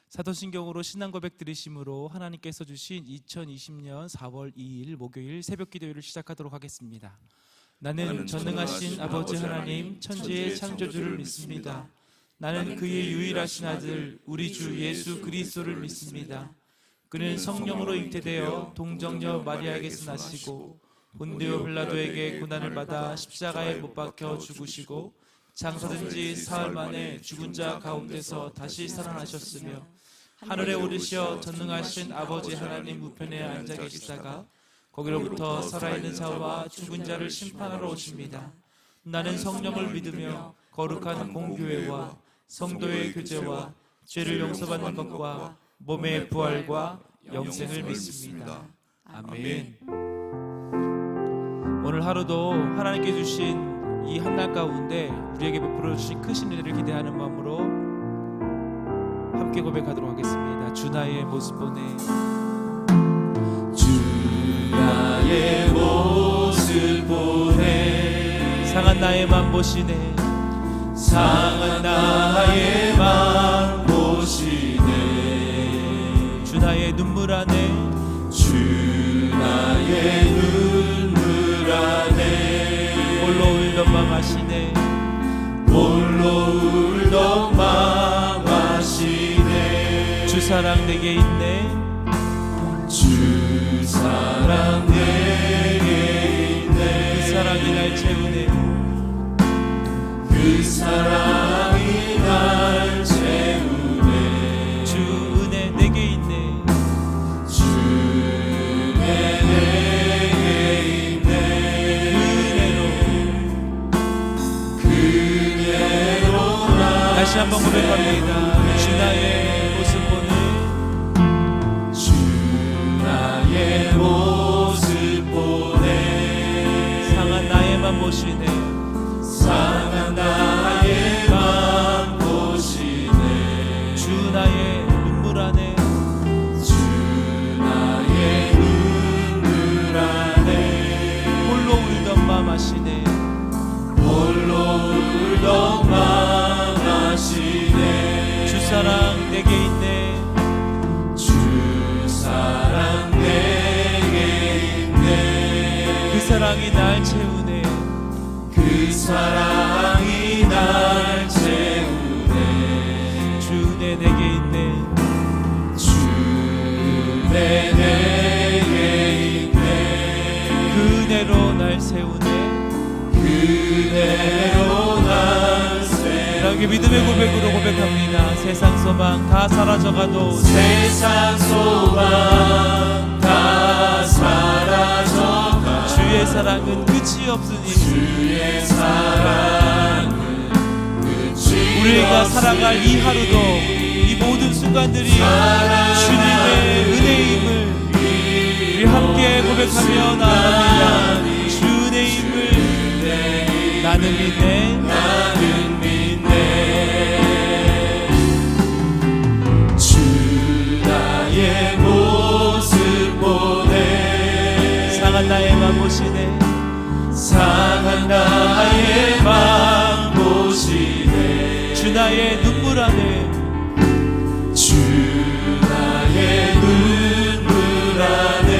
사도신경으로 신앙 고백 드리심으로 하나님께서 주신 2020년 4월 2일 목요일 새벽 기도회를 시작하도록 하겠습니다. 나는 전능하신 아버지 하나님 천지의 창조주를 믿습니다. 나는 그의 유일하신 아들 우리 주 예수 그리스도를 믿습니다. 그는 성령으로 잉태되어 동정녀 마리아에게서 나시고 본디오 빌라도에게 고난을 받아 십자가에 못 박혀 죽으시고 장사된 지 사흘 만에 죽은 자 가운데서 다시 살아나셨으며 하늘에 오르시어 전능하신 아버지 하나님 우편에 앉아 계시다가 거기로부터 살아있는 자와 죽은 자를 심판하러 오십니다. 나는 성령을 믿으며 거룩한 공교회와 성도의 교제와 죄를 용서받는 것과 몸의 부활과 영생을 믿습니다. 아멘. 오늘 하루도 하나님께 주신 이 한날 가운데 우리에게 베풀어 주신 크신 은혜를 기대하는 마음으로 함께 고백하도록 하겠습니다. 주 나의 모습 보네. 주 나의 모습 보네. 상한 나의 맘 보시네. 상한 나의 맘 보시네. 주 나의 눈물 안에. 주 나의 눈물 안에 홀로 울던 맘 아시네. 홀로 울던 맘 아시네. 주 사랑 내게 있네. 주 사랑 내게 있네. 그 사랑이 날 채우네. 그 사랑이 날 채우네. 주 은혜 내게 있네. 주 은혜 내게 있네. 그대로 다시 한번 고백합니다. 주 나의 모습 보네. 주 나의 모습 보네. 상한 나의 맘 보시네. 상한 나의 맘 보시네. 주 나의 눈물 안에. 주 나의 눈물 안에 홀로 울던 맘 아시네. 홀로 울던 맘 아시네. 주 사랑 내게 있네. 주 사랑 내게 있네. 그 사랑이 날 채우네. 그 사랑이 날 채우네. 주 은혜 내게 있네. 주 은혜 내게 있네. 그대로 날 세우네. 그대로 날 세우네. 이렇게 믿음의 고백으로 고백합니다. 세상 소망 다 사라져가도 세상 소망 다 사라져가 주의 사랑은 끝이 없으니 주의 사랑은 끝이 우리가 없으니 살아갈 이 하루도 이 모든 순간들이 주님의 은혜임을 우리 함께 고백하며 나갑니다. 주 은혜임을 나는 믿네. 나는 믿네. 주 나의 모습 보네. 상한 나의 맘 보시네. 상한 나의 맘 보시네. 주 나의 눈물 안에. 주 나의 눈물 안에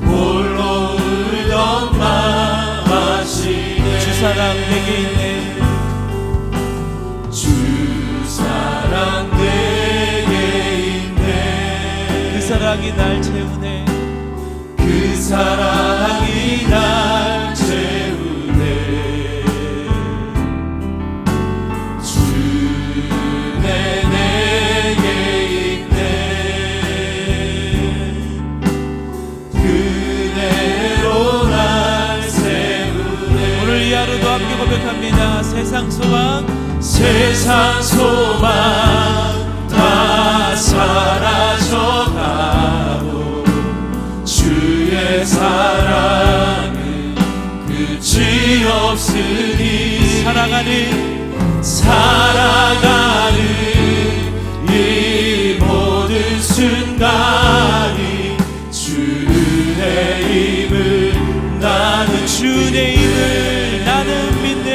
홀로 울던 맘 아시네. 주 사랑 내게 있네. 주 사랑 내게 있네. 그 사랑이 날 채우네. 그 사랑이 날 채우네. 주 은혜 내게 있네. 그대로 날 세우네. 오늘 이 하루도 함께 고백합니다. 세상 소망 세상 소망 다 사라져가고 주의 사랑은 끝이 없으니 살아가는 이 모든 순간이 주의 힘을 나는 주의 힘을 나는 믿네.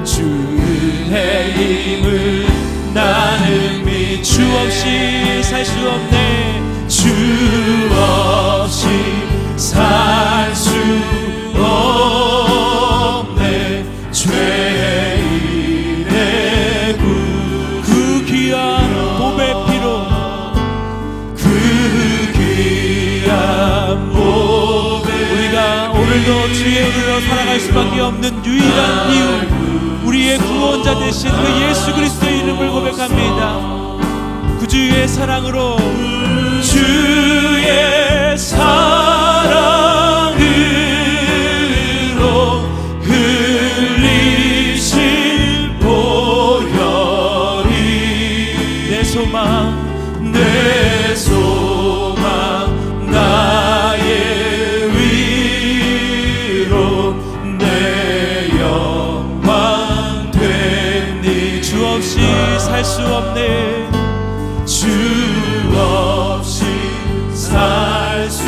주의 힘을 의지하여 살아갈 수밖에 없는 유일한 이유, 우리의 구원자 되신 그 예수 그리스도의 이름을 고백합니다. 구주의 사랑으로, 주의 사랑으로 흘리신 보혈이 내 소망, 내 소망, 나의 위로, 내 영광 됐니. 주 없이 살 수 없네. 주 없이 살 수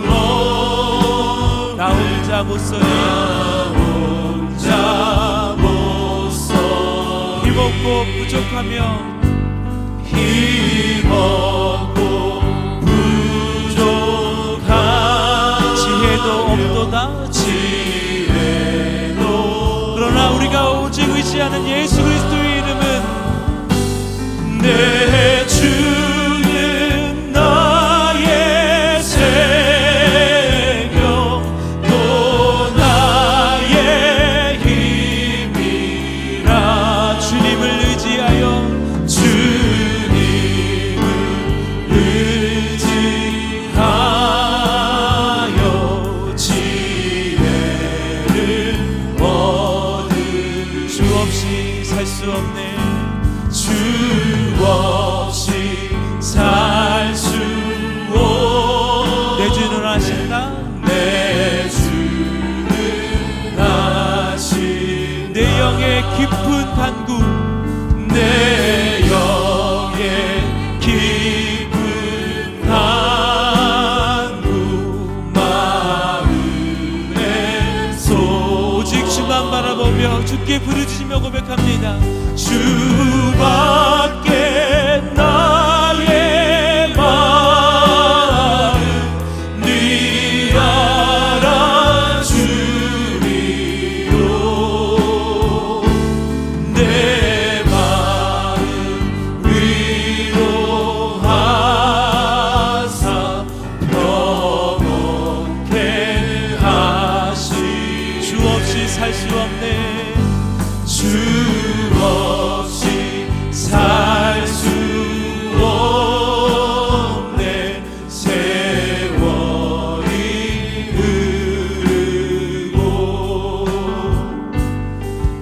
없네. 나 혼자 못 서니, 나 혼자 못 서. 힘없고 부족하며 힘없고 부족한 지혜도 없도다. 지혜도. 그러나 우리가 오직 의지하는 예수 그리스도의 이름은 내 주는 나의 생명, 또 나의 힘이라. 주님을 의지하여 주님을 의지하여 지혜를 얻으리. 주 없이 살 수 없네. 주 없이 살 수 없네. 내 주는 아신다. 내 주는 아신 내 영의 깊은 간구, 내 영의 깊은 간구, 마음의 소. 오직 주만 바라보며 주께 부르짖으며 고백합니다. 주밖에 나의 마음 네 알아주리요. 내 마음 위로하사 평온케 하시. 주 없이 살 수 없네. 주 없이 살 수 없네. 세월이 흐르고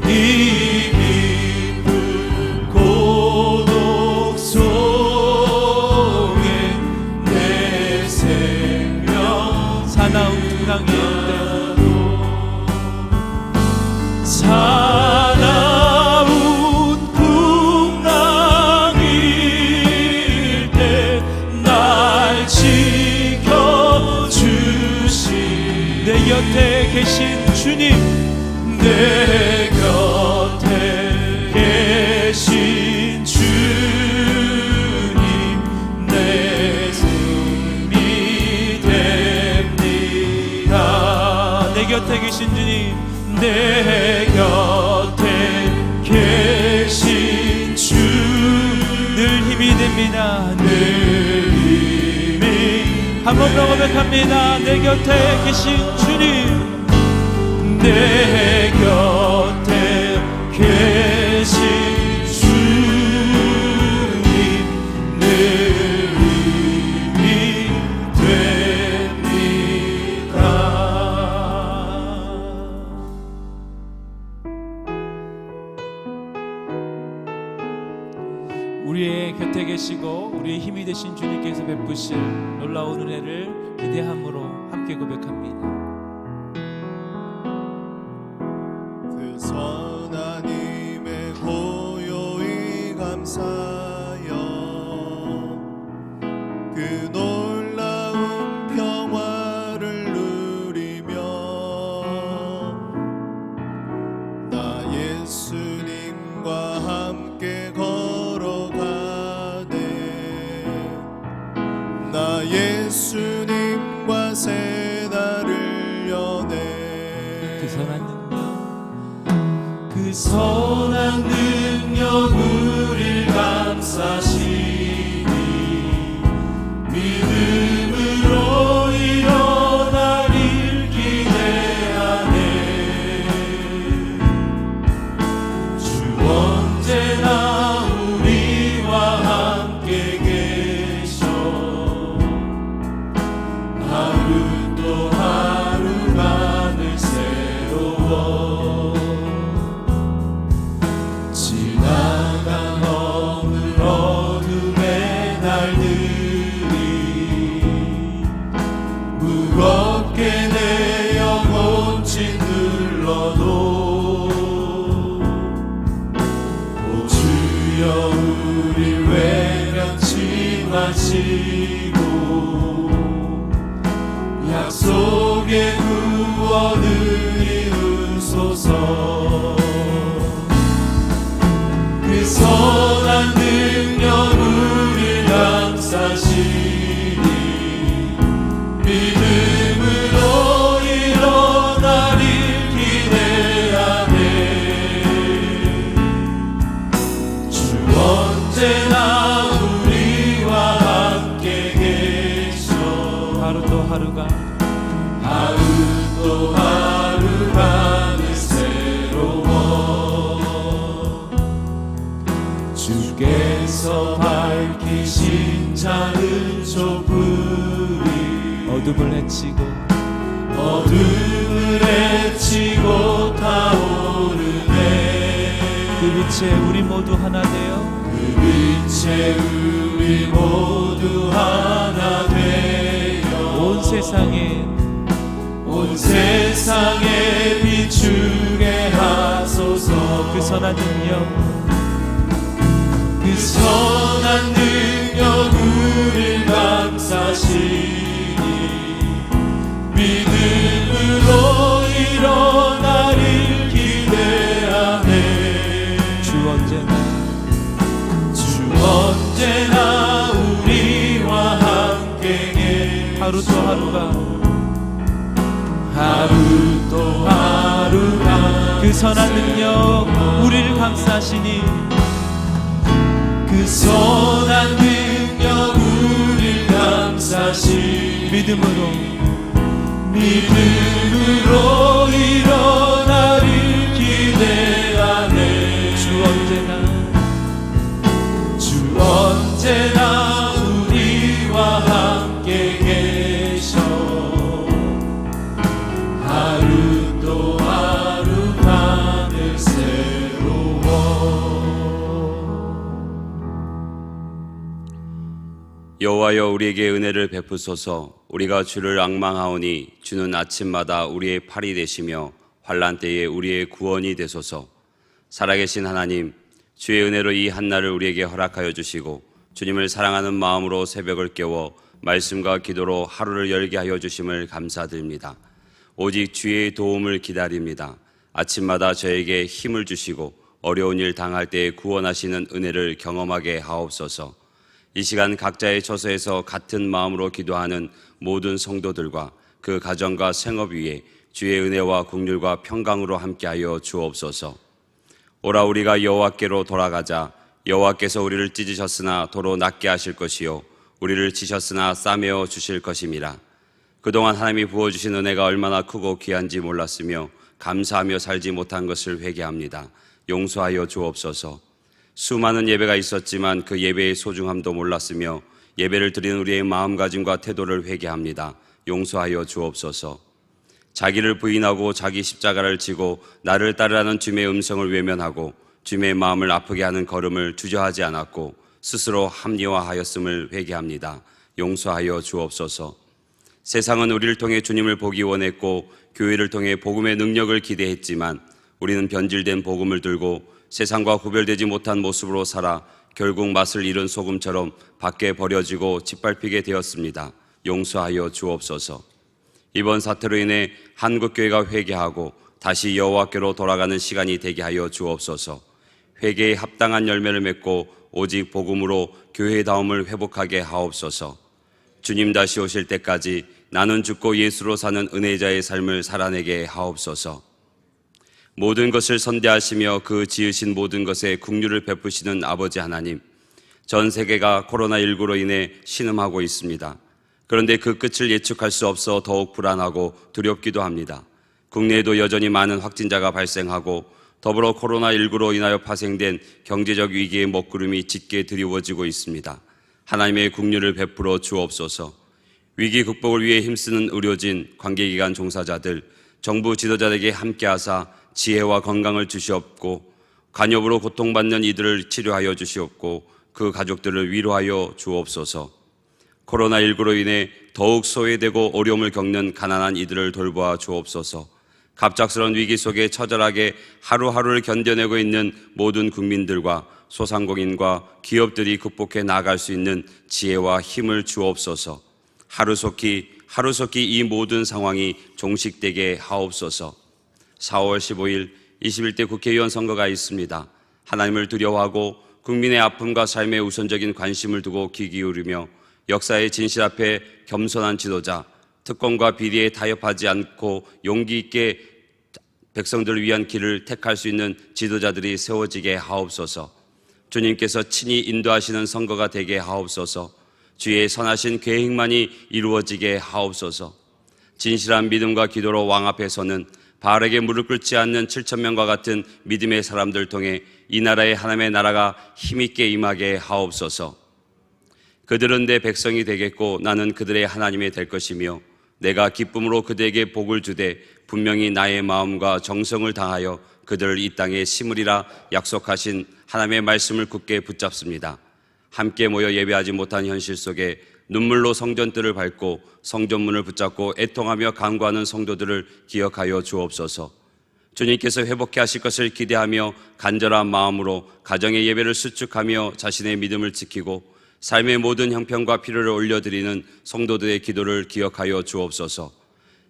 이 깊은 고독 속에 내 생명 사나운 풍랑일 때, 사나운 풍랑일 때 날 지켜주시. 내 곁에 계신 주님, 내 곁에 계신 주님, 내 힘이 됩니다. 내 곁에 계신 주님, 내 곁에 계신 주, 늘 힘이 됩니다. 늘 힘이. 한 번 더 고백합니다. 내 곁에 계신 주님, 내 곁에 계신 주님, 늘 힘이 됩니다. 우리의 곁에 계시고 우리의 힘이 되신 주님께서 베푸실 놀라운 은혜를 기대함으로 함께 고백합니다. 그 선한 힘에 고요히 감사여 그 놀라운 평화를 누리며 나 예수님과 함께 걸어가네. 나 예수님과 새 날을 여네. 그 선한 능력, 그 선한 능력 우릴 감싸시니 믿음으로 일어나길 기대하네. 우리 외면치 마시고 약속의 구원을 이루소서. 그 선한 능력 우릴 감싸시니 믿음으로 일어나릴 기대하네. 주 언제나 우리와 함께 계셔. 하루 또 하루가 하루 또 하루가 늘 새로워. 주께서 밝히신 작은 촛불이 어둠을 헤치고 타오르네. 그 빛에 우리 모두 하나 되어 그 빛에 우리 모두 하나 되어 온 세상에 비추게 하소서. 그 선한 능력 우릴 감싸시니 믿음으로 일어나릴 기대하네. 주 언제나 우리와 함께 하루 또 하루가 그 선한 능력 우리를 감싸시니 그 선한 능력 우릴 감싸시니 믿음으로 일어나릴 기대하네. 주 언제나 우리와 함께 계셔. 하루 또 하루가 늘 새로워. 여호와여 우리에게 은혜를 베푸소서. 우리가 주를 앙망하오니 주는 아침마다 우리의 팔이 되시며 환난 때에 우리의 구원이 되소서. 살아계신 하나님, 주의 은혜로 이 한날을 우리에게 허락하여 주시고 주님을 사랑하는 마음으로 새벽을 깨워 말씀과 기도로 하루를 열게 하여 주심을 감사드립니다. 오직 주의 도움을 기다립니다. 아침마다 저에게 힘을 주시고 어려운 일 당할 때 구원하시는 은혜를 경험하게 하옵소서. 이 시간 각자의 처소에서 같은 마음으로 기도하는 모든 성도들과 그 가정과 생업 위에 주의 은혜와 긍휼과 평강으로 함께하여 주옵소서. 오라 우리가 여호와께로 돌아가자. 여호와께서 우리를 찢으셨으나 도로 낫게 하실 것이요 우리를 치셨으나 싸매어 주실 것임이라. 그동안 하나님이 부어주신 은혜가 얼마나 크고 귀한지 몰랐으며 감사하며 살지 못한 것을 회개합니다. 용서하여 주옵소서. 수많은 예배가 있었지만 그 예배의 소중함도 몰랐으며 예배를 드리는 우리의 마음가짐과 태도를 회개합니다. 용서하여 주옵소서. 자기를 부인하고 자기 십자가를 지고 나를 따르라는 주님의 음성을 외면하고 주님의 마음을 아프게 하는 걸음을 주저하지 않았고 스스로 합리화하였음을 회개합니다. 용서하여 주옵소서. 세상은 우리를 통해 주님을 보기 원했고 교회를 통해 복음의 능력을 기대했지만 우리는 변질된 복음을 들고 세상과 구별되지 못한 모습으로 살아 결국 맛을 잃은 소금처럼 밖에 버려지고 짓밟히게 되었습니다. 용서하여 주옵소서. 이번 사태로 인해 한국교회가 회개하고 다시 여호와께로 돌아가는 시간이 되게 하여 주옵소서. 회개에 합당한 열매를 맺고 오직 복음으로 교회다움을 회복하게 하옵소서. 주님 다시 오실 때까지 나는 죽고 예수로 사는 은혜자의 삶을 살아내게 하옵소서. 모든 것을 선대하시며 그 지으신 모든 것에 긍휼을 베푸시는 아버지 하나님, 전 세계가 코로나19로 인해 신음하고 있습니다. 그런데 그 끝을 예측할 수 없어 더욱 불안하고 두렵기도 합니다. 국내에도 여전히 많은 확진자가 발생하고 더불어 코로나19로 인하여 파생된 경제적 위기의 먹구름이 짙게 드리워지고 있습니다. 하나님의 긍휼을 베풀어 주옵소서. 위기 극복을 위해 힘쓰는 의료진, 관계기관 종사자들, 정부 지도자에게 함께하사 지혜와 건강을 주시옵고 간염으로 고통받는 이들을 치료하여 주시옵고 그 가족들을 위로하여 주옵소서. 코로나19로 인해 더욱 소외되고 어려움을 겪는 가난한 이들을 돌보아 주옵소서. 갑작스러운 위기 속에 처절하게 하루하루를 견뎌내고 있는 모든 국민들과 소상공인과 기업들이 극복해 나아갈 수 있는 지혜와 힘을 주옵소서. 하루속히 이 모든 상황이 종식되게 하옵소서. 4월 15일 21대 국회의원 선거가 있습니다. 하나님을 두려워하고 국민의 아픔과 삶에 우선적인 관심을 두고 귀 기울이며 역사의 진실 앞에 겸손한 지도자, 특권과 비리에 타협하지 않고 용기 있게 백성들을 위한 길을 택할 수 있는 지도자들이 세워지게 하옵소서. 주님께서 친히 인도하시는 선거가 되게 하옵소서. 주의 선하신 계획만이 이루어지게 하옵소서. 진실한 믿음과 기도로 왕 앞에 서는 바알에게 무릎 꿇지 않는 7,000명과 같은 믿음의 사람들 통해 이 나라의 하나님의 나라가 힘있게 임하게 하옵소서. 그들은 내 백성이 되겠고 나는 그들의 하나님이 될 것이며 내가 기쁨으로 그들에게 복을 주되 분명히 나의 마음과 정성을 다하여 그들을 이 땅에 심으리라 약속하신 하나님의 말씀을 굳게 붙잡습니다. 함께 모여 예배하지 못한 현실 속에 눈물로 성전뜰을 밟고 성전문을 붙잡고 애통하며 간구하는 성도들을 기억하여 주옵소서. 주님께서 회복해 하실 것을 기대하며 간절한 마음으로 가정의 예배를 수축하며 자신의 믿음을 지키고 삶의 모든 형편과 필요를 올려드리는 성도들의 기도를 기억하여 주옵소서.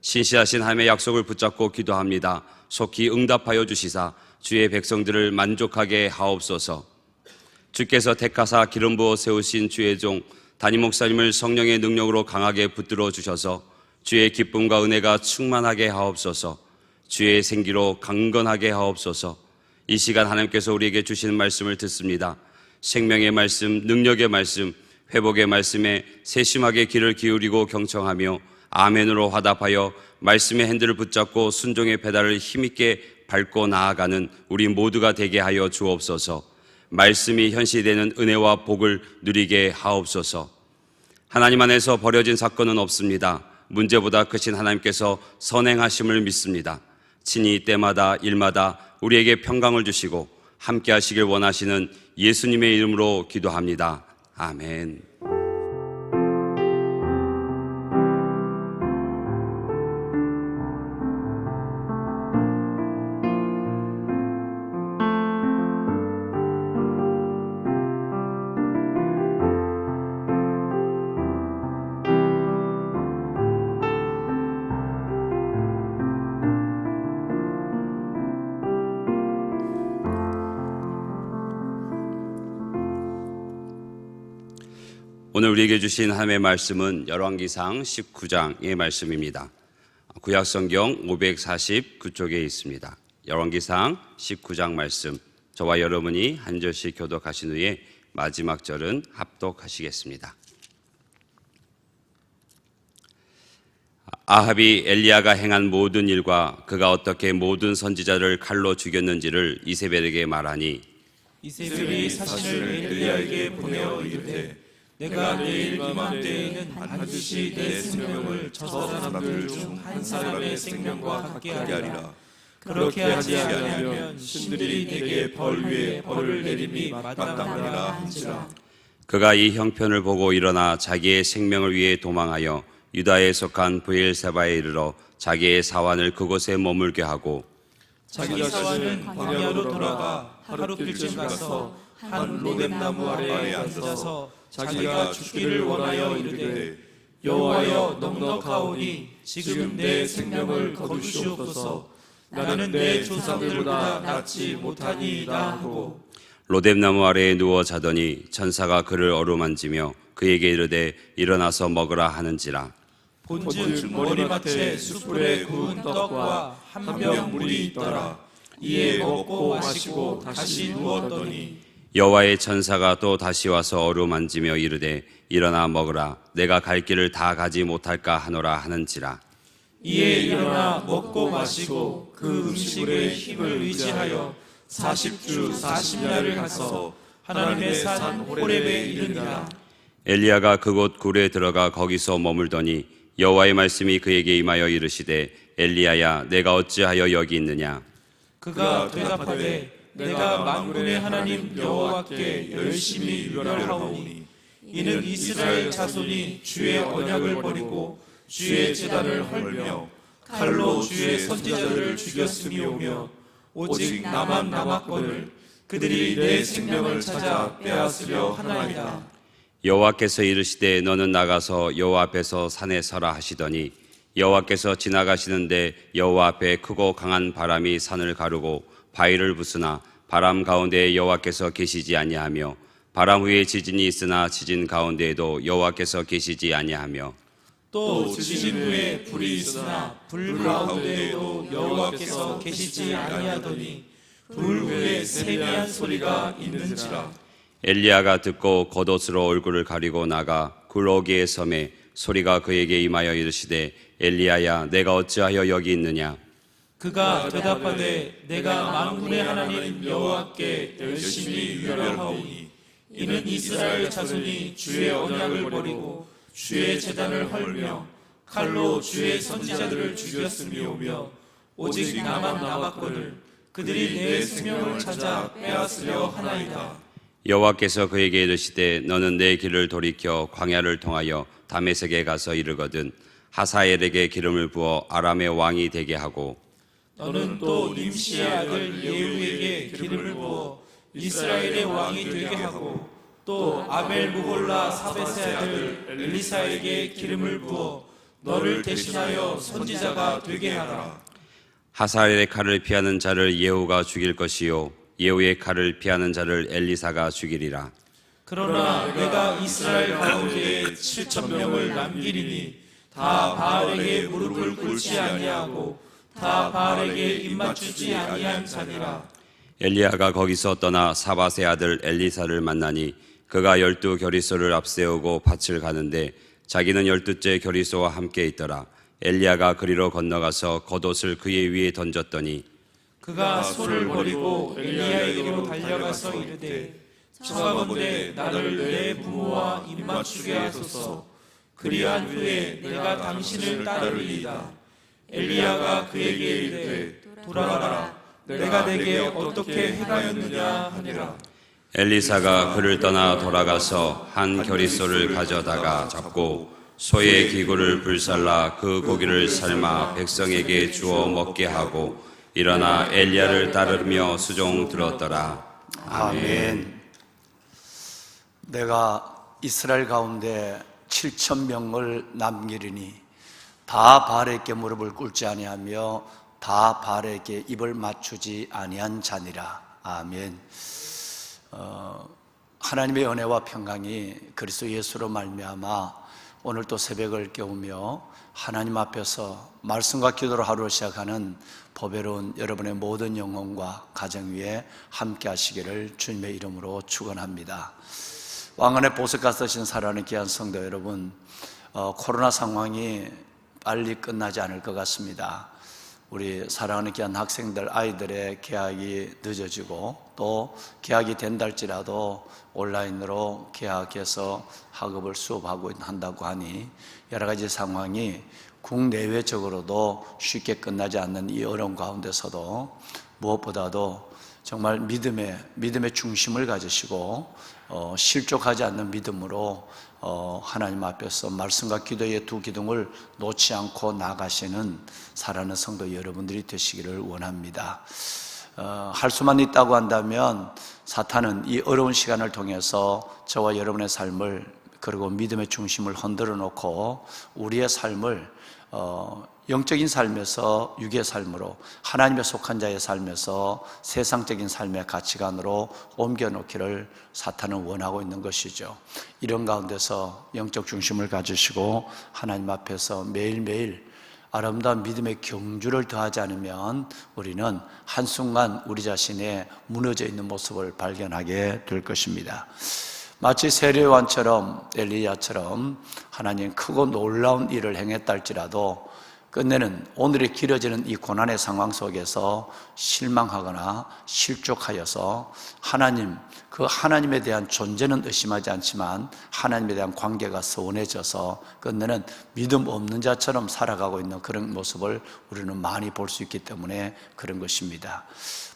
신실하신 하나님의 약속을 붙잡고 기도합니다. 속히 응답하여 주시사 주의 백성들을 만족하게 하옵소서. 주께서 택하사 기름 부어 세우신 주의 종 담임 목사님을 성령의 능력으로 강하게 붙들어 주셔서 주의 기쁨과 은혜가 충만하게 하옵소서. 주의 생기로 강건하게 하옵소서. 이 시간 하나님께서 우리에게 주시는 말씀을 듣습니다. 생명의 말씀, 능력의 말씀, 회복의 말씀에 세심하게 귀를 기울이고 경청하며 아멘으로 화답하여 말씀의 핸들을 붙잡고 순종의 페달을 힘있게 밟고 나아가는 우리 모두가 되게 하여 주옵소서. 말씀이 현실되는 은혜와 복을 누리게 하옵소서. 하나님 안에서 버려진 사건은 없습니다. 문제보다 크신 하나님께서 선행하심을 믿습니다. 친히 때마다 일마다 우리에게 평강을 주시고 함께 하시길 원하시는 예수님의 이름으로 기도합니다. 아멘. 오늘 우리에게 주신 하나님의 말씀은 열왕기상 19장의 말씀입니다. 구약성경 549쪽에 있습니다. 열왕기상 19장 말씀, 저와 여러분이 한 절씩 교독하신 후에 마지막 절은 합독하시겠습니다. 아합이 엘리야가 행한 모든 일과 그가 어떻게 모든 선지자를 칼로 죽였는지를 이세벨에게 말하니 이세벨이 사신을 엘리야에게 보내어 이르되 내가 내일 이맘때에는 반드시 내 생명을 저 사람들 중 한 사람의 생명과 같게 하리라. 그렇게 하지 아니하면 신들이 내게 벌 위에 벌을 내림이 마땅하리라 한지라. 그가 이 형편을 보고 일어나 자기의 생명을 위해 도망하여 유다에 속한 브엘세바에 이르러 자기의 사환을 그곳에 머물게 하고 자기 사환은 광야로 돌아가 하룻길쯤 가서 한 로뎀나무 아래에 앉아서 자기가 죽기를 원하여 이르되 여호와여 넉넉하오니 지금 내 생명을 거두시옵소서. 나는 내 조상들보다 낫지 못하니이다 하고 로뎀나무 아래에 누워 자더니 천사가 그를 어루만지며 그에게 이르되 일어나서 먹으라 하는지라. 본즉 머리맡에 숯불에 구운 떡과 한 병 물이 있더라. 이에 먹고 마시고 다시 누웠더니 여호와의 천사가 또 다시 와서 어루만지며 이르되 일어나 먹으라. 내가 갈 길을 다 가지 못할까 하노라 하는지라. 이에 일어나 먹고 마시고 그 음식의 힘을 의지하여 40주 40야를 가서 하나님의 산 호렙에 이르니라. 엘리야가 그곳 굴에 들어가 거기서 머물더니 여호와의 말씀이 그에게 임하여 이르시되 엘리야야 내가 어찌하여 여기 있느냐. 그가 대답하되 내가 만군의 하나님 여호와께 열심히 유별하오니 이는 이스라엘 자손이 주의 언약을 버리고 주의 제단을 헐며 칼로 주의 선지자들을 죽였음이오며 오직 나만 남았거늘 그들이 내 생명을 찾아 빼앗으려 하나이다. 여호와께서 이르시되 너는 나가서 여호와 앞에서 산에 서라 하시더니 여호와께서 지나가시는데 여호와 앞에 크고 강한 바람이 산을 가르고 바위를 부수나 바람 가운데에 여호와께서 계시지 아니하며 바람 후에 지진이 있으나 지진 가운데에도 여호와께서 계시지 아니하며 또 지진 후에 불이 있으나 불 가운데에도 여호와께서 계시지 아니하더니 불 후에 세미한 소리가 있는지라. 엘리야가 듣고 겉옷으로 얼굴을 가리고 나가 굴러오기에 섬에 소리가 그에게 임하여 이르시되 엘리야야 내가 어찌하여 여기 있느냐. 그가 대답하되 내가 만군의 하나님 여호와께 열심히 유별하오니 이는 이스라엘 자손이 주의 언약을 버리고 주의 제단을 헐며 칼로 주의 선지자들을 죽였음이오며 오직 나만 남았거늘 그들이 내 생명을 찾아 빼앗으려 하나이다. 여호와께서 그에게 이르시되 너는 내 길을 돌이켜 광야를 통하여 다메섹에 가서 이르거든 하사엘에게 기름을 부어 아람의 왕이 되게 하고 너는 또 nim시의 아들 예후에게 기름을 부어 이스라엘의 왕이 되게 하고 또 아벨 무홀라 사벳의 아들 엘리사에게 기름을 부어 너를 대신하여 선지자가 되게 하라. 하사엘의 칼을 피하는 자를 예후가 죽일 것이요 예후의 칼을 피하는 자를 엘리사가 죽이리라. 그러나 내가 이스라엘 가운데에 7,000명을 남기리니 다 바알에게 무릎을 꿇지 아니하고 다 바알에게 입맞추지 아니한 자니라. 엘리야가 거기서 떠나 사밧의 아들 엘리사를 만나니 그가 12 결의소를 앞세우고 밭을 가는데 자기는 12째 결의소와 함께 있더라. 엘리야가 그리로 건너가서 겉옷을 그의 위에 던졌더니 그가 소를 버리고 엘리야에게로 달려가서 이르되 청하건대 나를 내 부모와 입맞추게 하소서. 그리한 후에 내가 당신을 따르리이다. 엘리야가 그에게 이르되 돌아가라. 내가 내게 어떻게 행하였느냐 하니라. 엘리사가 그를 떠나 돌아가서 한 결의소를 가져다가 잡고 소의 기구를 불살라 그 고기를 삶아 백성에게 주어 먹게 하고 일어나 엘리야를 따르며 수종 들었더라. 아멘. 내가 이스라엘 가운데 7,000명을 남기리니 다 바알에게 무릎을 꿇지 아니하며 다 바알에게 입을 맞추지 아니한 자니라. 아멘. 하나님의 은혜와 평강이 그리스도 예수로 말미암아 오늘 또 새벽을 깨우며 하나님 앞에서 말씀과 기도로 하루를 시작하는 보배로운 여러분의 모든 영혼과 가정 위에 함께 하시기를 주님의 이름으로 축원합니다. 왕안의 보석과 쓰신 사랑하는 귀한 성도 여러분, 코로나 상황이 빨리 끝나지 않을 것 같습니다. 우리 사랑하는 귀한 학생들, 아이들의 개학이 늦어지고 또 개학이 된다 할지라도 온라인으로 개학해서 학업을 수업하고 한다고 하니 여러 가지 상황이 국내외적으로도 쉽게 끝나지 않는 이 어려운 가운데서도 무엇보다도 정말 믿음의 중심을 가지시고 실족하지 않는 믿음으로 하나님 앞에서 말씀과 기도의 두 기둥을 놓지 않고 나가시는 사랑하는 성도 여러분들이 되시기를 원합니다. 할 수만 있다고 한다면 사탄은 이 어려운 시간을 통해서 저와 여러분의 삶을 그리고 믿음의 중심을 흔들어 놓고 우리의 삶을 영적인 삶에서 육의 삶으로 하나님의 속한 자의 삶에서 세상적인 삶의 가치관으로 옮겨놓기를 사탄은 원하고 있는 것이죠. 이런 가운데서 영적 중심을 가지시고 하나님 앞에서 매일매일 아름다운 믿음의 경주를 더하지 않으면 우리는 한순간 우리 자신의 무너져 있는 모습을 발견하게 될 것입니다. 마치 세례요한처럼 엘리야처럼 하나님 크고 놀라운 일을 행했다 할지라도 끝내는 오늘이 길어지는 이 고난의 상황 속에서 실망하거나 실족하여서 그 하나님에 대한 존재는 의심하지 않지만 하나님에 대한 관계가 서운해져서 끝내는 믿음 없는 자처럼 살아가고 있는 그런 모습을 우리는 많이 볼 수 있기 때문에 그런 것입니다.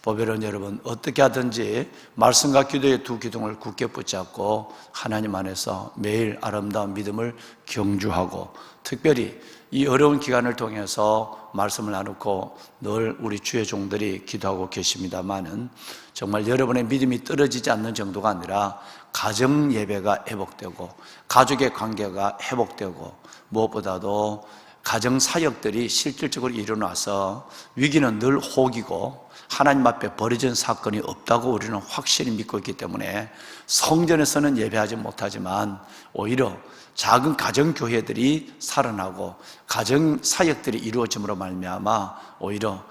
보배로운 여러분, 어떻게 하든지 말씀과 기도의 두 기둥을 굳게 붙잡고 하나님 안에서 매일 아름다운 믿음을 경주하고 특별히 이 어려운 기간을 통해서 말씀을 나누고 늘 우리 주의 종들이 기도하고 계십니다만은 정말 여러분의 믿음이 떨어지지 않는 정도가 아니라 가정 예배가 회복되고 가족의 관계가 회복되고 무엇보다도 가정 사역들이 실질적으로 일어나서 위기는 늘 호기고 하나님 앞에 버려진 사건이 없다고 우리는 확실히 믿고 있기 때문에 성전에서는 예배하지 못하지만 오히려 작은 가정교회들이 살아나고 가정사역들이 이루어짐으로 말미암아 오히려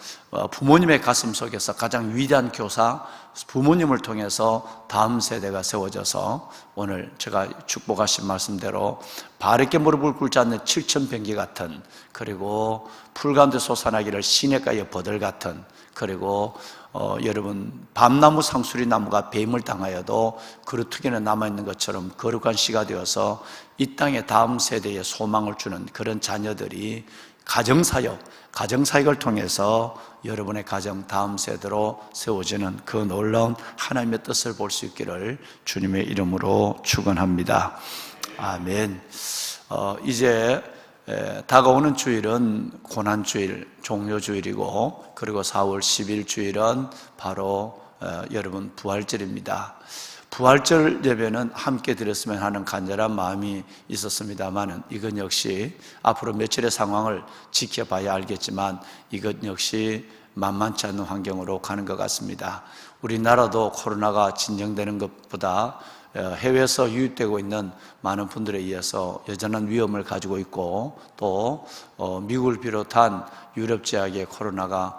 부모님의 가슴 속에서 가장 위대한 교사 부모님을 통해서 다음 세대가 세워져서 오늘 제가 축복하신 말씀대로 바르게 무릎을 꿇지 않는 7,000병기 같은, 그리고 풀 가운데 솟아나기를 시냇가의 버들 같은, 그리고 여러분 밤나무 상수리 나무가 뱀을 당하여도 그루터기는 남아있는 것처럼 거룩한 씨가 되어서 이 땅의 다음 세대에 소망을 주는 그런 자녀들이 가정사역을 통해서 여러분의 가정 다음 세대로 세워지는 그 놀라운 하나님의 뜻을 볼 수 있기를 주님의 이름으로 축원합니다. 아멘. 이제 다가오는 주일은 고난주일, 종료주일이고, 그리고 4월 10일 주일은 바로 여러분 부활절입니다. 부활절 예배는 함께 드렸으면 하는 간절한 마음이 있었습니다만 이건 역시 앞으로 며칠의 상황을 지켜봐야 알겠지만 이것 역시 만만치 않은 환경으로 가는 것 같습니다. 우리나라도 코로나가 진정되는 것보다 해외에서 유입되고 있는 많은 분들에 의해서 여전한 위험을 가지고 있고, 또 미국을 비롯한 유럽 지역의 코로나가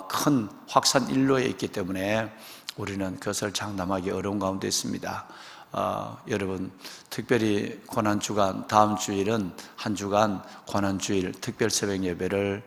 큰 확산 일로에 있기 때문에 우리는 그것을 장담하기 어려운 가운데 있습니다. 여러분 특별히 고난주간 다음 주일은 한 주간 고난주일 특별 새벽 예배를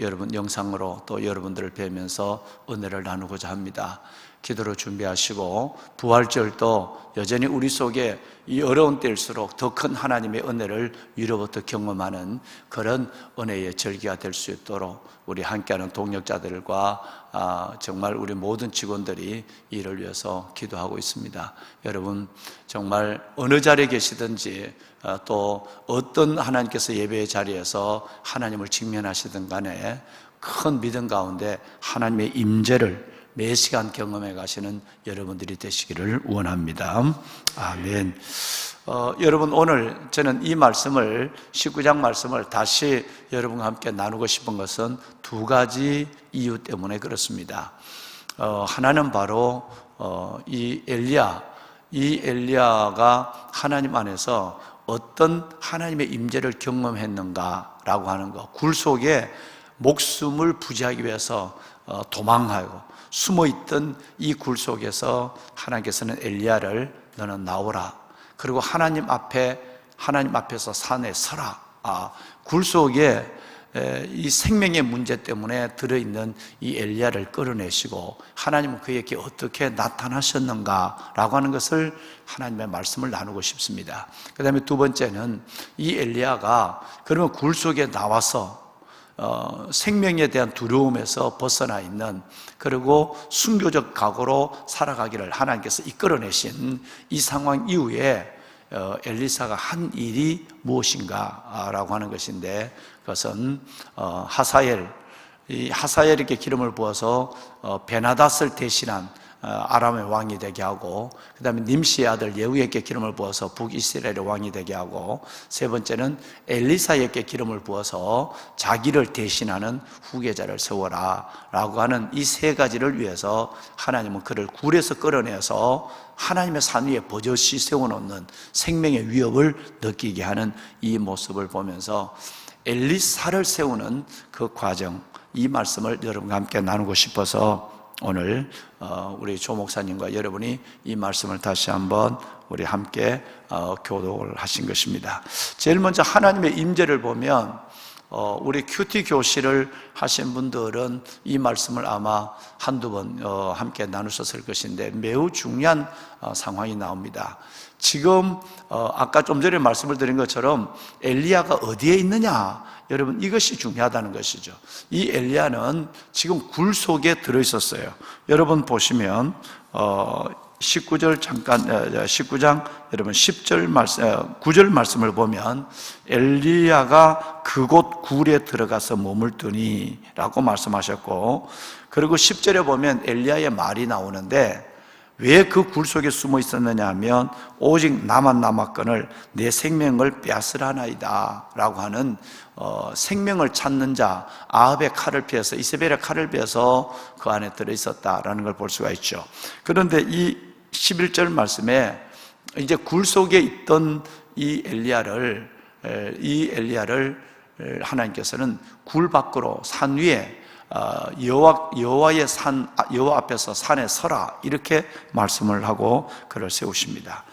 여러분 영상으로 또 여러분들을 뵈면서 은혜를 나누고자 합니다. 기도로 준비하시고 부활절도 여전히 우리 속에 이 어려운 때일수록 더 큰 하나님의 은혜를 위로부터 경험하는 그런 은혜의 절기가 될 수 있도록 우리 함께하는 동역자들과 정말 우리 모든 직원들이 이를 위해서 기도하고 있습니다. 여러분 정말 어느 자리에 계시든지 또 어떤 하나님께서 예배의 자리에서 하나님을 직면하시든 간에 큰 믿음 가운데 하나님의 임재를 매 시간 경험해 가시는 여러분들이 되시기를 원합니다. 아멘. 여러분 오늘 저는 이 말씀을 19장 말씀을 다시 여러분과 함께 나누고 싶은 것은 두 가지 이유 때문에 그렇습니다. 하나는 바로 이 엘리야가 하나님 안에서 어떤 하나님의 임재를 경험했는가라고 하는 것, 굴 속에 목숨을 부지하기 위해서 도망하고 숨어있던 이 굴 속에서 하나님께서는 엘리야를 너는 나오라, 그리고 하나님 앞에서 산에 서라. 굴 속에 이 생명의 문제 때문에 들어있는 이 엘리야를 끌어내시고 하나님은 그에게 어떻게 나타나셨는가라고 하는 것을 하나님의 말씀을 나누고 싶습니다. 그 다음에 두 번째는 이 엘리야가 그러면 굴 속에 나와서 생명에 대한 두려움에서 벗어나 있는, 그리고 순교적 각오로 살아가기를 하나님께서 이끌어내신 이 상황 이후에 엘리사가 한 일이 무엇인가라고 하는 것인데, 그것은 하사엘에게 기름을 부어서 베나닷을 대신한 아람의 왕이 되게 하고, 그 다음에 님시의 아들 예후에게 기름을 부어서 북이스라엘의 왕이 되게 하고, 세 번째는 엘리사에게 기름을 부어서 자기를 대신하는 후계자를 세워라 라고 하는 이 세 가지를 위해서 하나님은 그를 굴에서 끌어내서 하나님의 산 위에 버젓이 세워놓는 생명의 위협을 느끼게 하는 이 모습을 보면서 엘리사를 세우는 그 과정, 이 말씀을 여러분과 함께 나누고 싶어서 오늘 우리 조 목사님과 여러분이 이 말씀을 다시 한번 우리 함께 교독을 하신 것입니다. 제일 먼저 하나님의 임재를 보면 우리 큐티 교실을 하신 분들은 이 말씀을 아마 한두 번 함께 나누셨을 것인데 매우 중요한 상황이 나옵니다. 지금 아까 좀 전에 말씀을 드린 것처럼 엘리야가 어디에 있느냐, 여러분 이것이 중요하다는 것이죠. 이 엘리야는 지금 굴 속에 들어있었어요. 여러분 보시면 19절 잠깐 19장 여러분 10절 말씀 9절 말씀을 보면 엘리야가 그곳 굴에 들어가서 머물더니라고 말씀하셨고, 그리고 10절에 보면 엘리야의 말이 나오는데 왜 그 굴 속에 숨어 있었느냐 하면 오직 나만 남았거늘 내 생명을 빼앗으라나이다 라고 하는 생명을 찾는 자, 아합의 칼을 피해서, 이세벨의 칼을 피해서 그 안에 들어있었다라는 걸 볼 수가 있죠. 그런데 이 11절 말씀에 이제 굴 속에 있던 이 엘리야를 하나님께서는 굴 밖으로 산 위에 여호와의 산, 여호와 앞에서 산에 서라 이렇게 말씀을 하고 그를 세우십니다.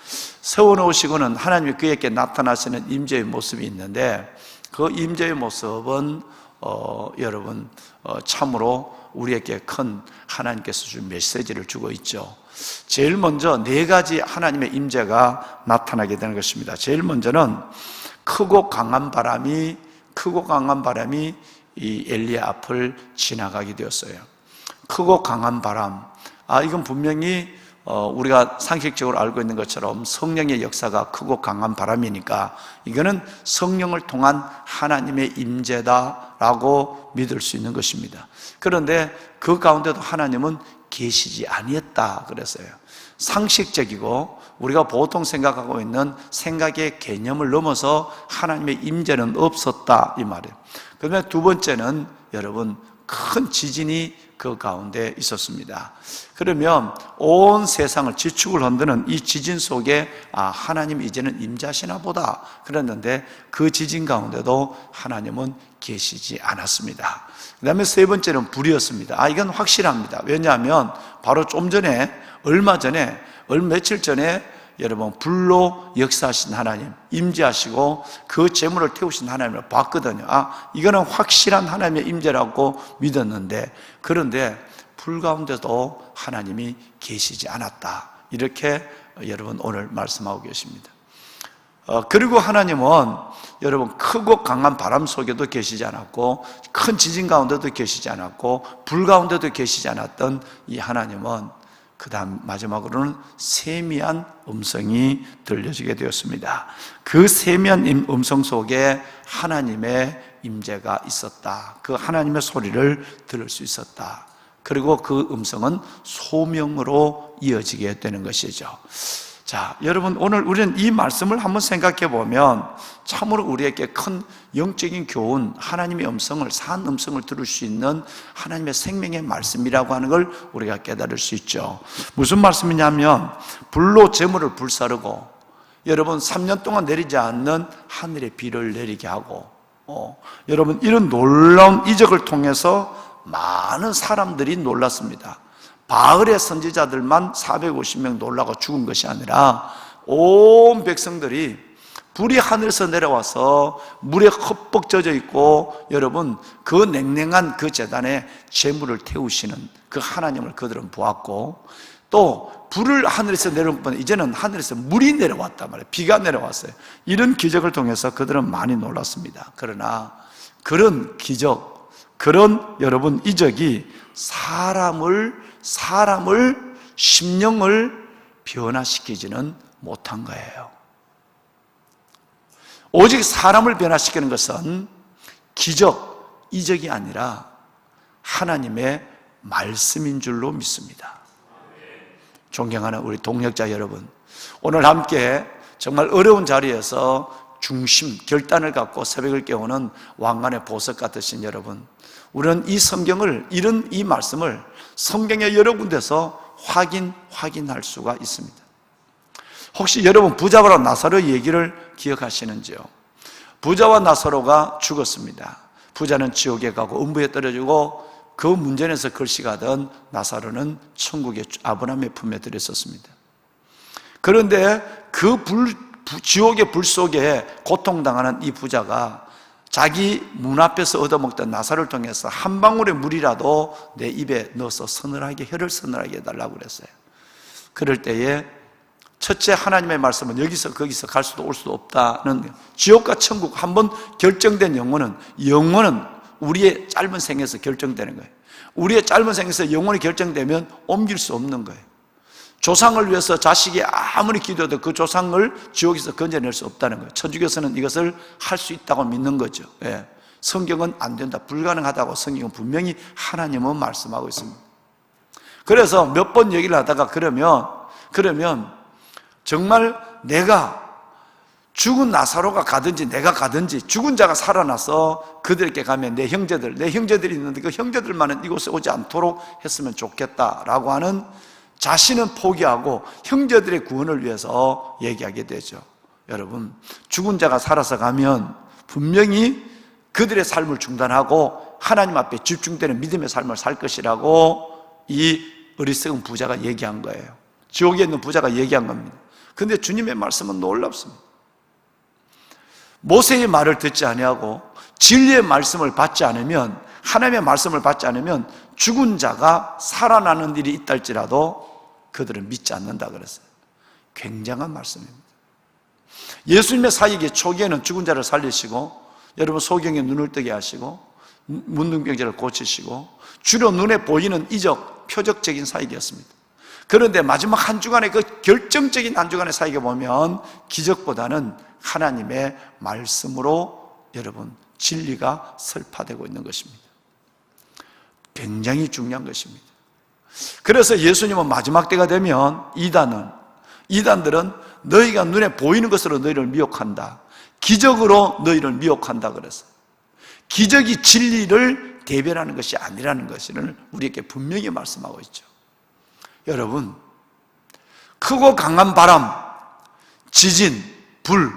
세워놓으시고는 하나님이 그에게 나타나시는 임재의 모습이 있는데 그 임재의 모습은 여러분 참으로 우리에게 큰 하나님께서 준 메시지를 주고 있죠. 제일 먼저 네 가지 하나님의 임재가 나타나게 되는 것입니다. 제일 먼저는 크고 강한 바람이 이 엘리야 앞을 지나가게 되었어요. 크고 강한 바람. 이건 분명히 우리가 상식적으로 알고 있는 것처럼 성령의 역사가 크고 강한 바람이니까 이거는 성령을 통한 하나님의 임재다라고 믿을 수 있는 것입니다. 그런데 그 가운데도 하나님은 계시지 아니했다 그랬어요. 상식적이고 우리가 보통 생각하고 있는 생각의 개념을 넘어서 하나님의 임재는 없었다 이 말이에요. 그다음에 두 번째는 여러분 큰 지진이 그 가운데 있었습니다. 그러면 온 세상을 지축을 흔드는 이 지진 속에 하나님 이제는 임재하시나 보다 그랬는데 그 지진 가운데도 하나님은 계시지 않았습니다. 그 다음에 세 번째는 불이었습니다. 이건 확실합니다. 왜냐하면 바로 좀 전에 며칠 전에 여러분 불로 역사하신 하나님 임재하시고 그 재물을 태우신 하나님을 봤거든요. 이거는 확실한 하나님의 임재라고 믿었는데 그런데 불 가운데도 하나님이 계시지 않았다 이렇게 여러분 오늘 말씀하고 계십니다. 그리고 하나님은 여러분 크고 강한 바람 속에도 계시지 않았고 큰 지진 가운데도 계시지 않았고 불 가운데도 계시지 않았던 이 하나님은 그 다음 마지막으로는 세미한 음성이 들려지게 되었습니다. 그 세미한 음성 속에 하나님의 임재가 있었다. 그 하나님의 소리를 들을 수 있었다. 그리고 그 음성은 소명으로 이어지게 되는 것이죠. 자, 여러분 오늘 우리는 이 말씀을 한번 생각해 보면 참으로 우리에게 큰 영적인 교훈, 하나님의 음성을, 산 음성을 들을 수 있는 하나님의 생명의 말씀이라고 하는 걸 우리가 깨달을 수 있죠. 무슨 말씀이냐면 불로 재물을 불사르고 여러분 3년 동안 내리지 않는 하늘의 비를 내리게 하고 여러분 이런 놀라운 이적을 통해서 많은 사람들이 놀랐습니다. 바알의 선지자들만 450명 놀라고 죽은 것이 아니라 온 백성들이 불이 하늘에서 내려와서 물에 흠뻑 젖어 있고 여러분 그 냉랭한 그 제단에 재물을 태우시는 그 하나님을 그들은 보았고 또 불을 하늘에서 내려온 것보다 이제는 하늘에서 물이 내려왔단 말이에요. 비가 내려왔어요. 이런 기적을 통해서 그들은 많이 놀랐습니다. 그러나 그런 기적, 그런 여러분 이적이 사람을 심령을 변화시키지는 못한 거예요. 오직 사람을 변화시키는 것은 기적, 이적이 아니라 하나님의 말씀인 줄로 믿습니다. 존경하는 우리 동역자 여러분, 오늘 함께 정말 어려운 자리에서 중심, 결단을 갖고 새벽을 깨우는 왕관의 보석 같으신 여러분, 우리는 이 성경을, 이 말씀을 성경의 여러 군데서 확인할 수가 있습니다. 혹시 여러분 부자와 나사로 얘기를 기억하시는지요? 부자와 나사로가 죽었습니다. 부자는 지옥에 가고 음부에 떨어지고 그 문전에서 걸씨가던 나사로는 천국의 아브라함의 품에 들였었습니다. 그런데 그 지옥의 불 속에 고통당하는 이 부자가 자기 문 앞에서 얻어먹던 나사를 통해서 한 방울의 물이라도 내 입에 넣어서 혀를 서늘하게 해달라고 그랬어요. 그럴 때에 첫째 하나님의 말씀은 여기서 거기서 갈 수도 올 수도 없다는, 지옥과 천국 한번 결정된 영혼은 우리의 짧은 생에서 결정되는 거예요. 우리의 짧은 생에서 영혼이 결정되면 옮길 수 없는 거예요. 조상을 위해서 자식이 아무리 기도해도 그 조상을 지옥에서 건져낼 수 없다는 거예요. 천주교에서는 이것을 할 수 있다고 믿는 거죠. 예. 성경은 안 된다, 불가능하다고 성경은 분명히 하나님은 말씀하고 있습니다. 그래서 몇 번 얘기를 하다가 그러면 정말 내가 죽은 나사로가 가든지 내가 가든지 죽은 자가 살아나서 그들에게 가면 내 형제들이 있는데 그 형제들만은 이곳에 오지 않도록 했으면 좋겠다라고 하는 자신은 포기하고 형제들의 구원을 위해서 얘기하게 되죠. 여러분, 죽은 자가 살아서 가면 분명히 그들의 삶을 중단하고 하나님 앞에 집중되는 믿음의 삶을 살 것이라고 이 어리석은 부자가 얘기한 거예요. 지옥에 있는 부자가 얘기한 겁니다. 그런데 주님의 말씀은 놀랍습니다. 모세의 말을 듣지 아니하고 진리의 말씀을 받지 않으면, 하나님의 말씀을 받지 않으면 죽은 자가 살아나는 일이 있다 할지라도 그들은 믿지 않는다 그랬어요. 굉장한 말씀입니다. 예수님의 사역의 초기에는 죽은 자를 살리시고, 여러분 소경의 눈을 뜨게 하시고, 문둥병자를 고치시고, 주로 눈에 보이는 이적, 표적적인 사역이었습니다. 그런데 마지막 한 주간의 그 결정적인 한 주간의 사역에 보면 기적보다는 하나님의 말씀으로 여러분 진리가 설파되고 있는 것입니다. 굉장히 중요한 것입니다. 그래서 예수님은 마지막 때가 되면 이단들은 너희가 눈에 보이는 것으로 너희를 미혹한다, 기적으로 너희를 미혹한다 그랬어요. 기적이 진리를 대변하는 것이 아니라는 것을 우리에게 분명히 말씀하고 있죠. 여러분, 크고 강한 바람, 지진, 불,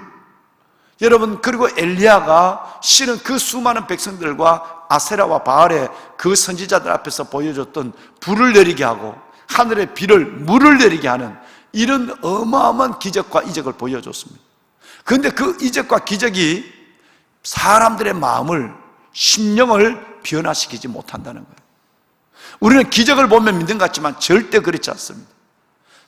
여러분, 그리고 엘리야가 실은 그 수많은 백성들과 아세라와 바알의 그 선지자들 앞에서 보여줬던 불을 내리게 하고 하늘의 물을 내리게 하는 이런 어마어마한 기적과 이적을 보여줬습니다. 그런데 그 이적과 기적이 사람들의 마음을, 심령을 변화시키지 못한다는 거예요. 우리는 기적을 보면 믿는 것 같지만 절대 그렇지 않습니다.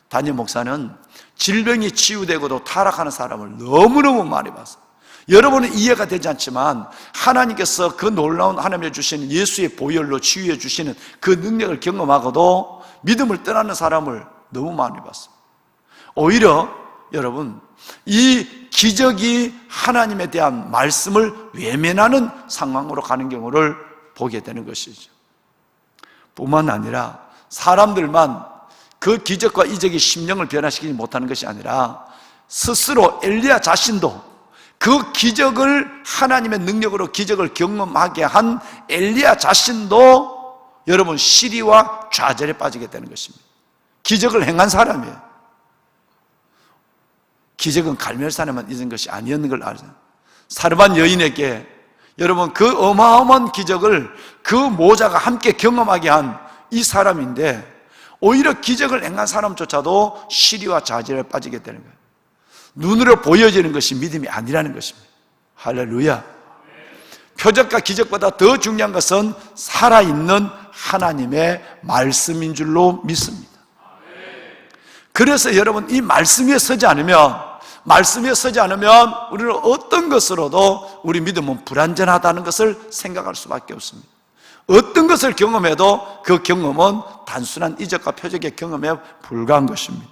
담임 목사는 질병이 치유되고도 타락하는 사람을 너무너무 많이 봤어요. 여러분은 이해가 되지 않지만 하나님께서 그 놀라운 하나님의 주시는 예수의 보혈로 치유해 주시는 그 능력을 경험하고도 믿음을 떠나는 사람을 너무 많이 봤어요. 오히려 여러분, 이 기적이 하나님에 대한 말씀을 외면하는 상황으로 가는 경우를 보게 되는 것이죠. 뿐만 아니라 사람들만 그 기적과 이적이 심령을 변화시키지 못하는 것이 아니라 스스로 엘리야 자신도 그 기적을, 하나님의 능력으로 기적을 경험하게 한 엘리야 자신도 여러분 시리와 좌절에 빠지게 되는 것입니다. 기적을 행한 사람이에요. 기적은 갈멜산에만 있는 것이 아니었는 걸 알죠. 사르반 여인에게 여러분 그 어마어마한 기적을 그 모자가 함께 경험하게 한 이 사람인데 오히려 기적을 행한 사람조차도 시리와 좌절에 빠지게 되는 거예요. 눈으로 보여지는 것이 믿음이 아니라는 것입니다. 할렐루야. 표적과 기적보다 더 중요한 것은 살아있는 하나님의 말씀인 줄로 믿습니다. 그래서 여러분, 이 말씀 위에 서지 않으면 우리는 어떤 것으로도 우리 믿음은 불완전하다는 것을 생각할 수밖에 없습니다. 어떤 것을 경험해도 그 경험은 단순한 이적과 표적의 경험에 불과한 것입니다.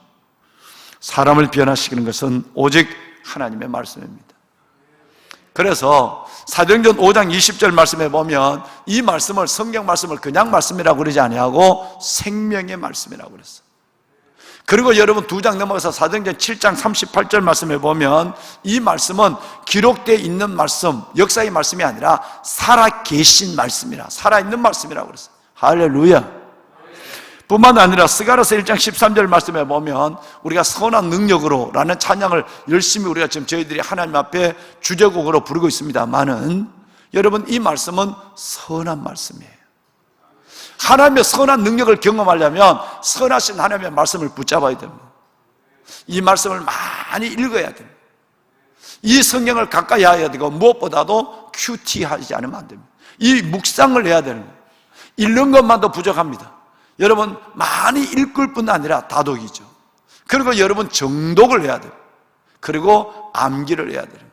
사람을 변화시키는 것은 오직 하나님의 말씀입니다. 그래서 사도행전 5장 20절 말씀에 보면 이 말씀을, 성경 말씀을 그냥 말씀이라고 그러지 아니하고 생명의 말씀이라고 그랬어요. 그리고 여러분 2장 넘어가서 사도행전 7장 38절 말씀에 보면 이 말씀은 기록되어 있는 말씀, 역사의 말씀이 아니라 살아계신 말씀이라, 살아있는 말씀이라고 그랬어요. 할렐루야. 뿐만 아니라 스가랴서 1장 13절 말씀에 보면 우리가 선한 능력으로 라는 찬양을 열심히 우리가 지금 저희들이 하나님 앞에 주제곡으로 부르고 있습니다만은 여러분, 이 말씀은 선한 말씀이에요. 하나님의 선한 능력을 경험하려면 선하신 하나님의 말씀을 붙잡아야 됩니다. 이 말씀을 많이 읽어야 됩니다. 이 성경을 가까이 해야 되고 무엇보다도 큐티하지 않으면 안 됩니다. 이 묵상을 해야 되는 거예요. 읽는 것만도 부족합니다. 여러분, 많이 읽을 뿐 아니라 다독이죠. 그리고 여러분 정독을 해야 돼요. 그리고 암기를 해야 돼요.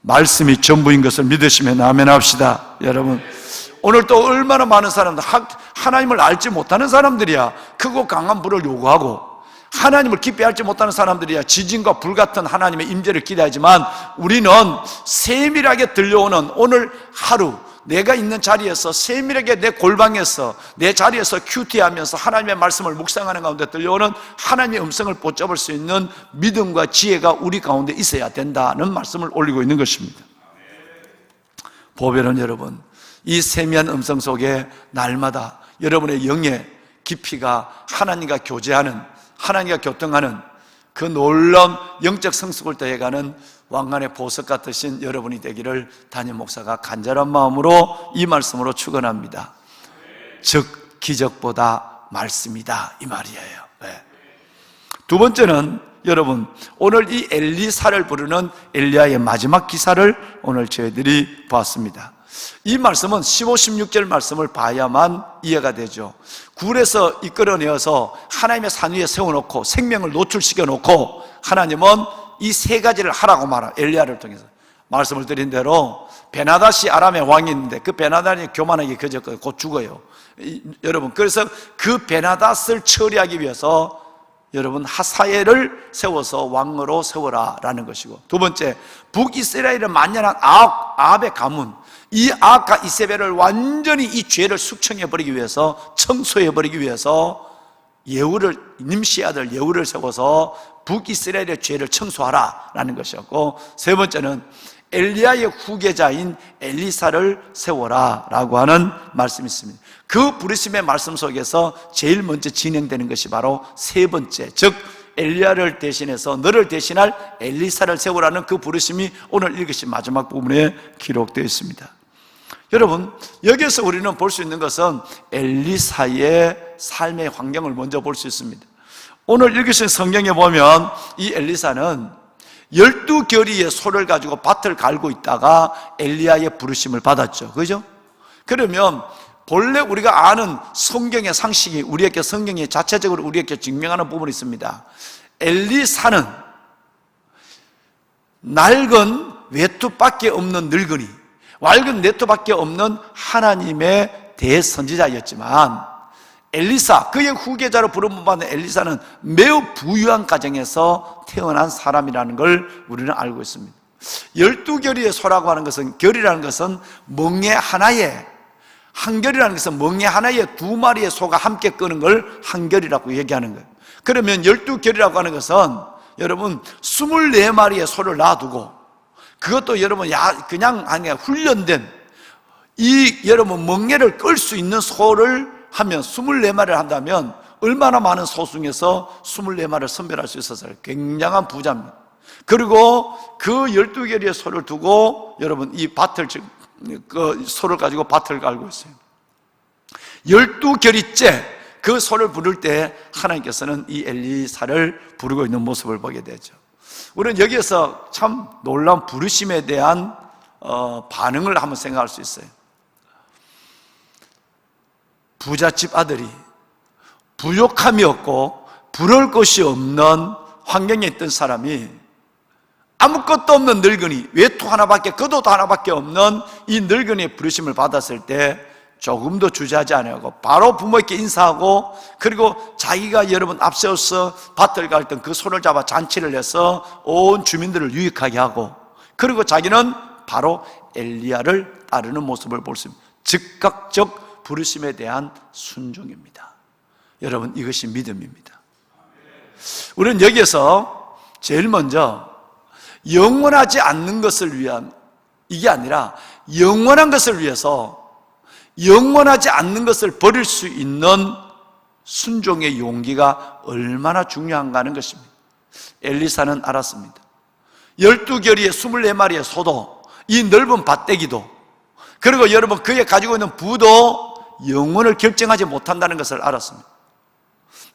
말씀이 전부인 것을 믿으시면 아멘 합시다. 여러분, 오늘 또 얼마나 많은 사람들, 하나님을 알지 못하는 사람들이야 크고 강한 불을 요구하고, 하나님을 깊이 알지 못하는 사람들이야 지진과 불 같은 하나님의 임재를 기대하지만, 우리는 세밀하게 들려오는 오늘 하루 내가 있는 자리에서 세밀하게 내 골방에서 내 자리에서 큐티하면서 하나님의 말씀을 묵상하는 가운데 들려오는 하나님의 음성을 붙잡을 수 있는 믿음과 지혜가 우리 가운데 있어야 된다는 말씀을 올리고 있는 것입니다. 보배는 여러분, 이 세미한 음성 속에 날마다 여러분의 영의 깊이가 하나님과 교제하는, 하나님과 교통하는 그 놀라운 영적 성숙을 더해가는 왕관의 보석 같으신 여러분이 되기를 담임 목사가 간절한 마음으로 이 말씀으로 축원합니다. 즉 기적보다 말씀이다, 이 말이에요. 네. 두 번째는 여러분, 오늘 이 엘리사를 부르는 엘리야의 마지막 기사를 오늘 저희들이 봤습니다. 이 말씀은 15, 16절 말씀을 봐야만 이해가 되죠. 굴에서 이끌어내어서 하나님의 산 위에 세워놓고 생명을 노출시켜 놓고 하나님은 이 세 가지를 하라고 말하, 엘리야를 통해서 말씀을 드린 대로 베나닷이 아람의 왕이 있는데 그 베나닷이 교만하게 거졌거든요. 곧 죽어요. 여러분, 그래서 그 베나닷을 처리하기 위해서 여러분 하사엘을 세워서 왕으로 세워라라는 것이고, 두 번째 북이스라엘의 만연한 아합의 가문, 이 아합과 이세벨을 완전히 이 죄를 숙청해버리기 위해서, 청소해버리기 위해서 예후를, nim시 아들 예후를 세워서 북이스라엘의 죄를 청소하라라는 것이었고, 세 번째는 엘리야의 후계자인 엘리사를 세워라라고 하는 말씀이 있습니다. 그 부르심의 말씀 속에서 제일 먼저 진행되는 것이 바로 세 번째, 즉 엘리야를 대신해서 너를 대신할 엘리사를 세우라는 그 부르심이 오늘 읽으신 마지막 부분에 기록되어 있습니다. 여러분, 여기서 우리는 볼 수 있는 것은 엘리사의 삶의 환경을 먼저 볼 수 있습니다. 오늘 읽으신 성경에 보면 이 엘리사는 12결의의 소를 가지고 밭을 갈고 있다가 엘리야의 부르심을 받았죠. 그죠? 그러면 본래 우리가 아는 성경의 상식이 우리에게, 성경이 자체적으로 우리에게 증명하는 부분이 있습니다. 엘리사는 낡은 외투밖에 없는 늙은이, 낡은 외투밖에 없는 하나님의 대선지자였지만, 엘리사, 그의 후계자로 부름받는 엘리사는 매우 부유한 가정에서 태어난 사람이라는 걸 우리는 알고 있습니다. 12결의의 소라고 하는 것은, 결이라는 것은 멍에 하나에, 한결이라는 것은 멍에 하나에 두 마리의 소가 함께 끄는 걸 한결이라고 얘기하는 거예요. 그러면 12결이라고 하는 것은 여러분 24마리의 소를 놔두고, 그것도 여러분 그냥 아니야, 훈련된 이 여러분 멍에를 끌 수 있는 소를 하면 24마리를 한다면 얼마나 많은 소 중에서 24마리를 선별할 수 있었어요. 굉장한 부자입니다. 그리고 그 12결의의 소를 두고 여러분 이 밭을, 그 소를 가지고 밭을 갈고 있어요. 12결의째 그 소를 부를 때 하나님께서는 이 엘리사를 부르고 있는 모습을 보게 되죠. 우리는 여기에서 참 놀라운 부르심에 대한 반응을 한번 생각할 수 있어요. 부잣집 아들이 부족함이 없고 부러울 것이 없는 환경에 있던 사람이 아무것도 없는 늙은이, 외투 하나밖에, 겉옷 하나밖에 없는 이 늙은이의 부르심을 받았을 때 조금도 주저하지 않고 바로 부모에게 인사하고, 그리고 자기가 여러분 앞세워서 밭을 갈 때 그 손을 잡아 잔치를 해서 온 주민들을 유익하게 하고, 그리고 자기는 바로 엘리야를 따르는 모습을 볼 수 있습니다. 즉각적 부르심에 대한 순종입니다. 여러분, 이것이 믿음입니다. 우리는 여기에서 제일 먼저 영원하지 않는 것을 위한, 이게 아니라 영원한 것을 위해서 영원하지 않는 것을 버릴 수 있는 순종의 용기가 얼마나 중요한가 하는 것입니다. 엘리사는 알았습니다. 12결의의 24마리의 소도, 이 넓은 밭대기도, 그리고 여러분 그에 가지고 있는 부도 영혼을 결정하지 못한다는 것을 알았습니다.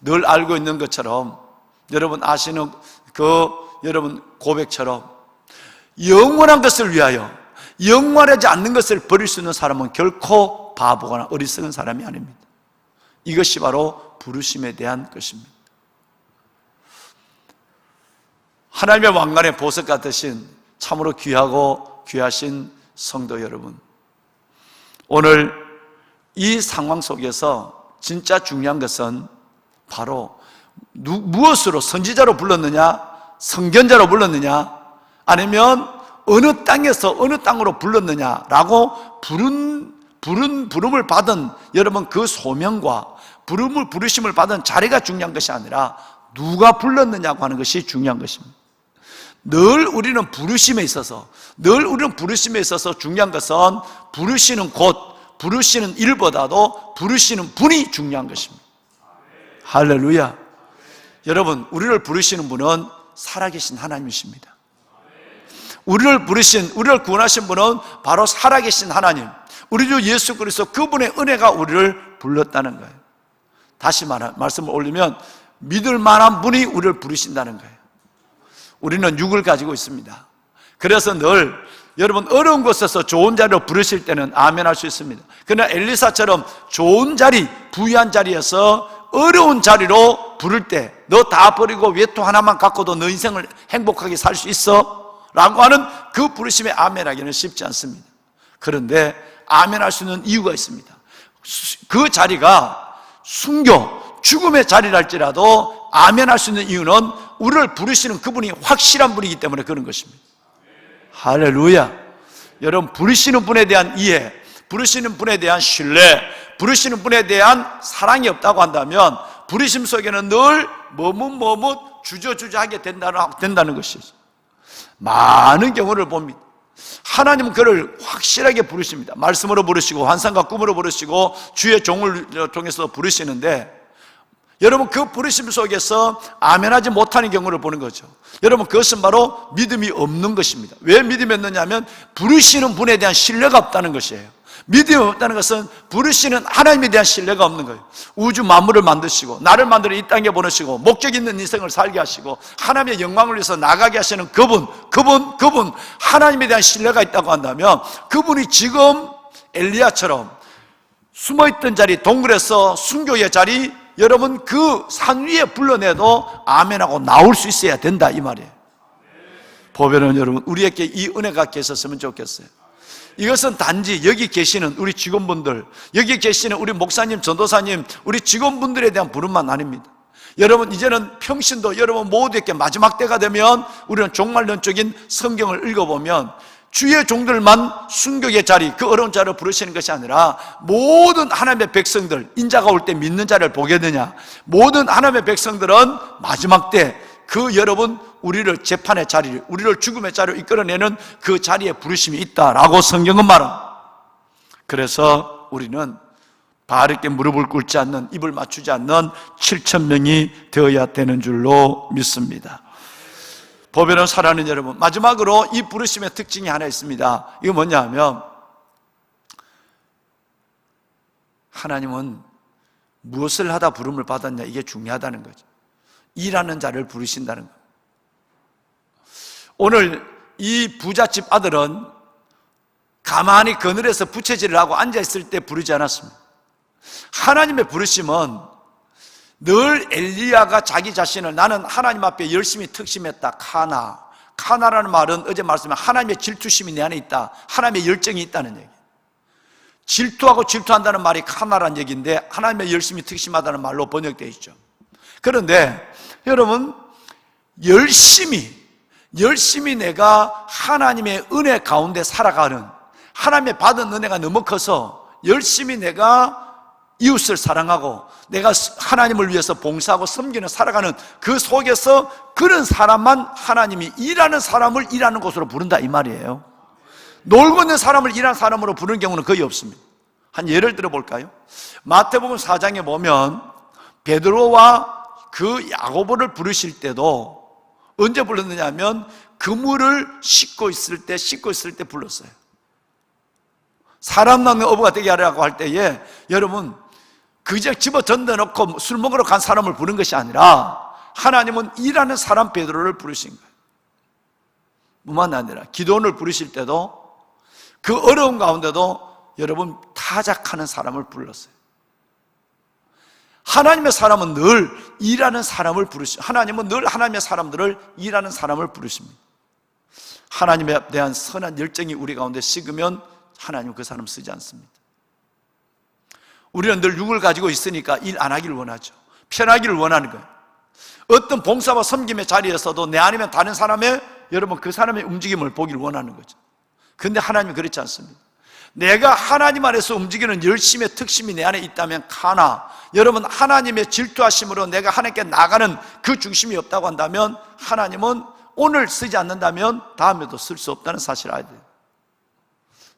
늘 알고 있는 것처럼, 여러분 아시는 그 여러분 고백처럼 영원한 것을 위하여 영원하지 않는 것을 버릴 수 있는 사람은 결코 바보거나 어리석은 사람이 아닙니다. 이것이 바로 부르심에 대한 것입니다. 하나님의 왕관의 보석 같으신 참으로 귀하고 귀하신 성도 여러분, 오늘 이 상황 속에서 진짜 중요한 것은 바로 무엇으로 선지자로 불렀느냐, 선견자로 불렀느냐, 아니면 어느 땅에서 어느 땅으로 불렀느냐라고 부름을 받은 여러분 그 소명과 부르심을 받은 자리가 중요한 것이 아니라 누가 불렀느냐고 하는 것이 중요한 것입니다. 늘 우리는 부르심에 있어서 중요한 것은 부르시는 곳, 부르시는 일보다도 부르시는 분이 중요한 것입니다. 할렐루야. 여러분, 우리를 부르시는 분은 살아계신 하나님이십니다. 우리를 구원하신 분은 바로 살아계신 하나님, 우리 주 예수 그리스도 그분의 은혜가 우리를 불렀다는 거예요. 다시 말씀을 올리면 믿을 만한 분이 우리를 부르신다는 거예요. 우리는 육을 가지고 있습니다. 그래서 늘 여러분 어려운 곳에서 좋은 자리로 부르실 때는 아멘 할 수 있습니다. 그러나 엘리사처럼 좋은 자리, 부유한 자리에서 어려운 자리로 부를 때 너 다 버리고 외투 하나만 갖고도 너 인생을 행복하게 살 수 있어? 라고 하는 그 부르심에 아멘 하기는 쉽지 않습니다. 그런데 아멘 할 수 있는 이유가 있습니다. 그 자리가 순교, 죽음의 자리랄지라도 아멘 할 수 있는 이유는 우리를 부르시는 그분이 확실한 분이기 때문에 그런 것입니다. 할렐루야. 여러분, 부르시는 분에 대한 이해, 부르시는 분에 대한 신뢰, 부르시는 분에 대한 사랑이 없다고 한다면 부르심 속에는 늘 머뭇 주저주저하게 된다는 것이죠. 많은 경우를 봅니다. 하나님은 그를 확실하게 부르십니다. 말씀으로 부르시고 환상과 꿈으로 부르시고 주의 종을 통해서 부르시는데 여러분 그 부르심 속에서 아멘하지 못하는 경우를 보는 거죠. 여러분 그것은 바로 믿음이 없는 것입니다. 왜 믿음이 없느냐 하면 부르시는 분에 대한 신뢰가 없다는 것이에요. 믿음이 없다는 것은 부르시는 하나님에 대한 신뢰가 없는 거예요. 우주 만물을 만드시고 나를 만들어 이 땅에 보내시고 목적 있는 인생을 살게 하시고 하나님의 영광을 위해서 나가게 하시는 그분 하나님에 대한 신뢰가 있다고 한다면 그분이 지금 엘리야처럼 숨어있던 자리, 동굴에서 순교의 자리, 여러분 그 산 위에 불러내도 아멘하고 나올 수 있어야 된다 이 말이에요. 보배는 여러분 우리에게 이 은혜가 계셨으면 좋겠어요. 이것은 단지 여기 계시는 우리 직원분들, 여기 계시는 우리 목사님, 전도사님, 우리 직원분들에 대한 부름만 아닙니다. 여러분 이제는 평신도 여러분 모두에게 마지막 때가 되면 우리는 종말론적인 성경을 읽어보면 주의 종들만 순교의 자리, 그 어려운 자리를 부르시는 것이 아니라 모든 하나님의 백성들, 인자가 올 때 믿는 자를 보겠느냐, 모든 하나님의 백성들은 마지막 때 그 여러분 우리를 재판의 자리를, 우리를 죽음의 자리로 이끌어내는 그 자리에 부르심이 있다라고 성경은 말합니다. 그래서 우리는 바르게 무릎을 꿇지 않는, 입을 맞추지 않는 7,000명이 되어야 되는 줄로 믿습니다. 보배는 사랑하는 여러분, 마지막으로 이 부르심의 특징이 하나 있습니다. 이거 뭐냐 하면 하나님은 무엇을 하다 부름을 받았냐, 이게 중요하다는 거죠. 일하는 자를 부르신다는 거예요. 오늘 이 부잣집 아들은 가만히 그늘에서 부채질을 하고 앉아있을 때 부르지 않았습니다. 하나님의 부르심은 늘 엘리야가 자기 자신을 나는 하나님 앞에 열심히 특심했다. 카나라는 말은 어제 말씀에 하나님의 질투심이 내 안에 있다, 하나님의 열정이 있다는 얘기예요. 질투하고 질투한다는 말이 카나라는 얘기인데 하나님의 열심히 특심하다는 말로 번역되어 있죠. 그런데 여러분 열심히 내가 하나님의 은혜 가운데 살아가는, 하나님의 받은 은혜가 너무 커서 열심히 내가 이웃을 사랑하고 내가 하나님을 위해서 봉사하고 섬기는 살아가는 그 속에서 그런 사람만 하나님이 일하는 사람을 일하는 곳으로 부른다 이 말이에요. 놀고 있는 사람을 일하는 사람으로 부르는 경우는 거의 없습니다. 한 예를 들어 볼까요? 마태복음 4장에 보면 베드로와 그 야고보를 부르실 때도 언제 불렀느냐 하면 그물을 씻고 있을 때 불렀어요. 사람 낳는 어부가 되게 하라고 할 때에 여러분 그저 집어 던져놓고 술 먹으러 간 사람을 부른 것이 아니라 하나님은 일하는 사람 베드로를 부르신 거예요. 뿐만 아니라 기도원을 부르실 때도 그 어려운 가운데도 여러분 타작하는 사람을 불렀어요. 하나님의 사람은 늘 일하는 사람을 부르십니다. 하나님은 늘 하나님의 사람들을 일하는 사람을 부르십니다. 하나님에 대한 선한 열정이 우리 가운데 식으면 하나님은 그 사람 쓰지 않습니다. 우리는 늘 육을 가지고 있으니까 일 안 하기를 원하죠. 편하기를 원하는 거예요. 어떤 봉사와 섬김의 자리에서도 내 아니면 다른 사람의, 여러분 그 사람의 움직임을 보기를 원하는 거죠. 근데 하나님은 그렇지 않습니다. 내가 하나님 안에서 움직이는 열심의 특심이 내 안에 있다면 가나, 여러분 하나님의 질투하심으로 내가 하나님께 나가는 그 중심이 없다고 한다면 하나님은 오늘 쓰지 않는다면 다음에도 쓸 수 없다는 사실을 알아야 돼요.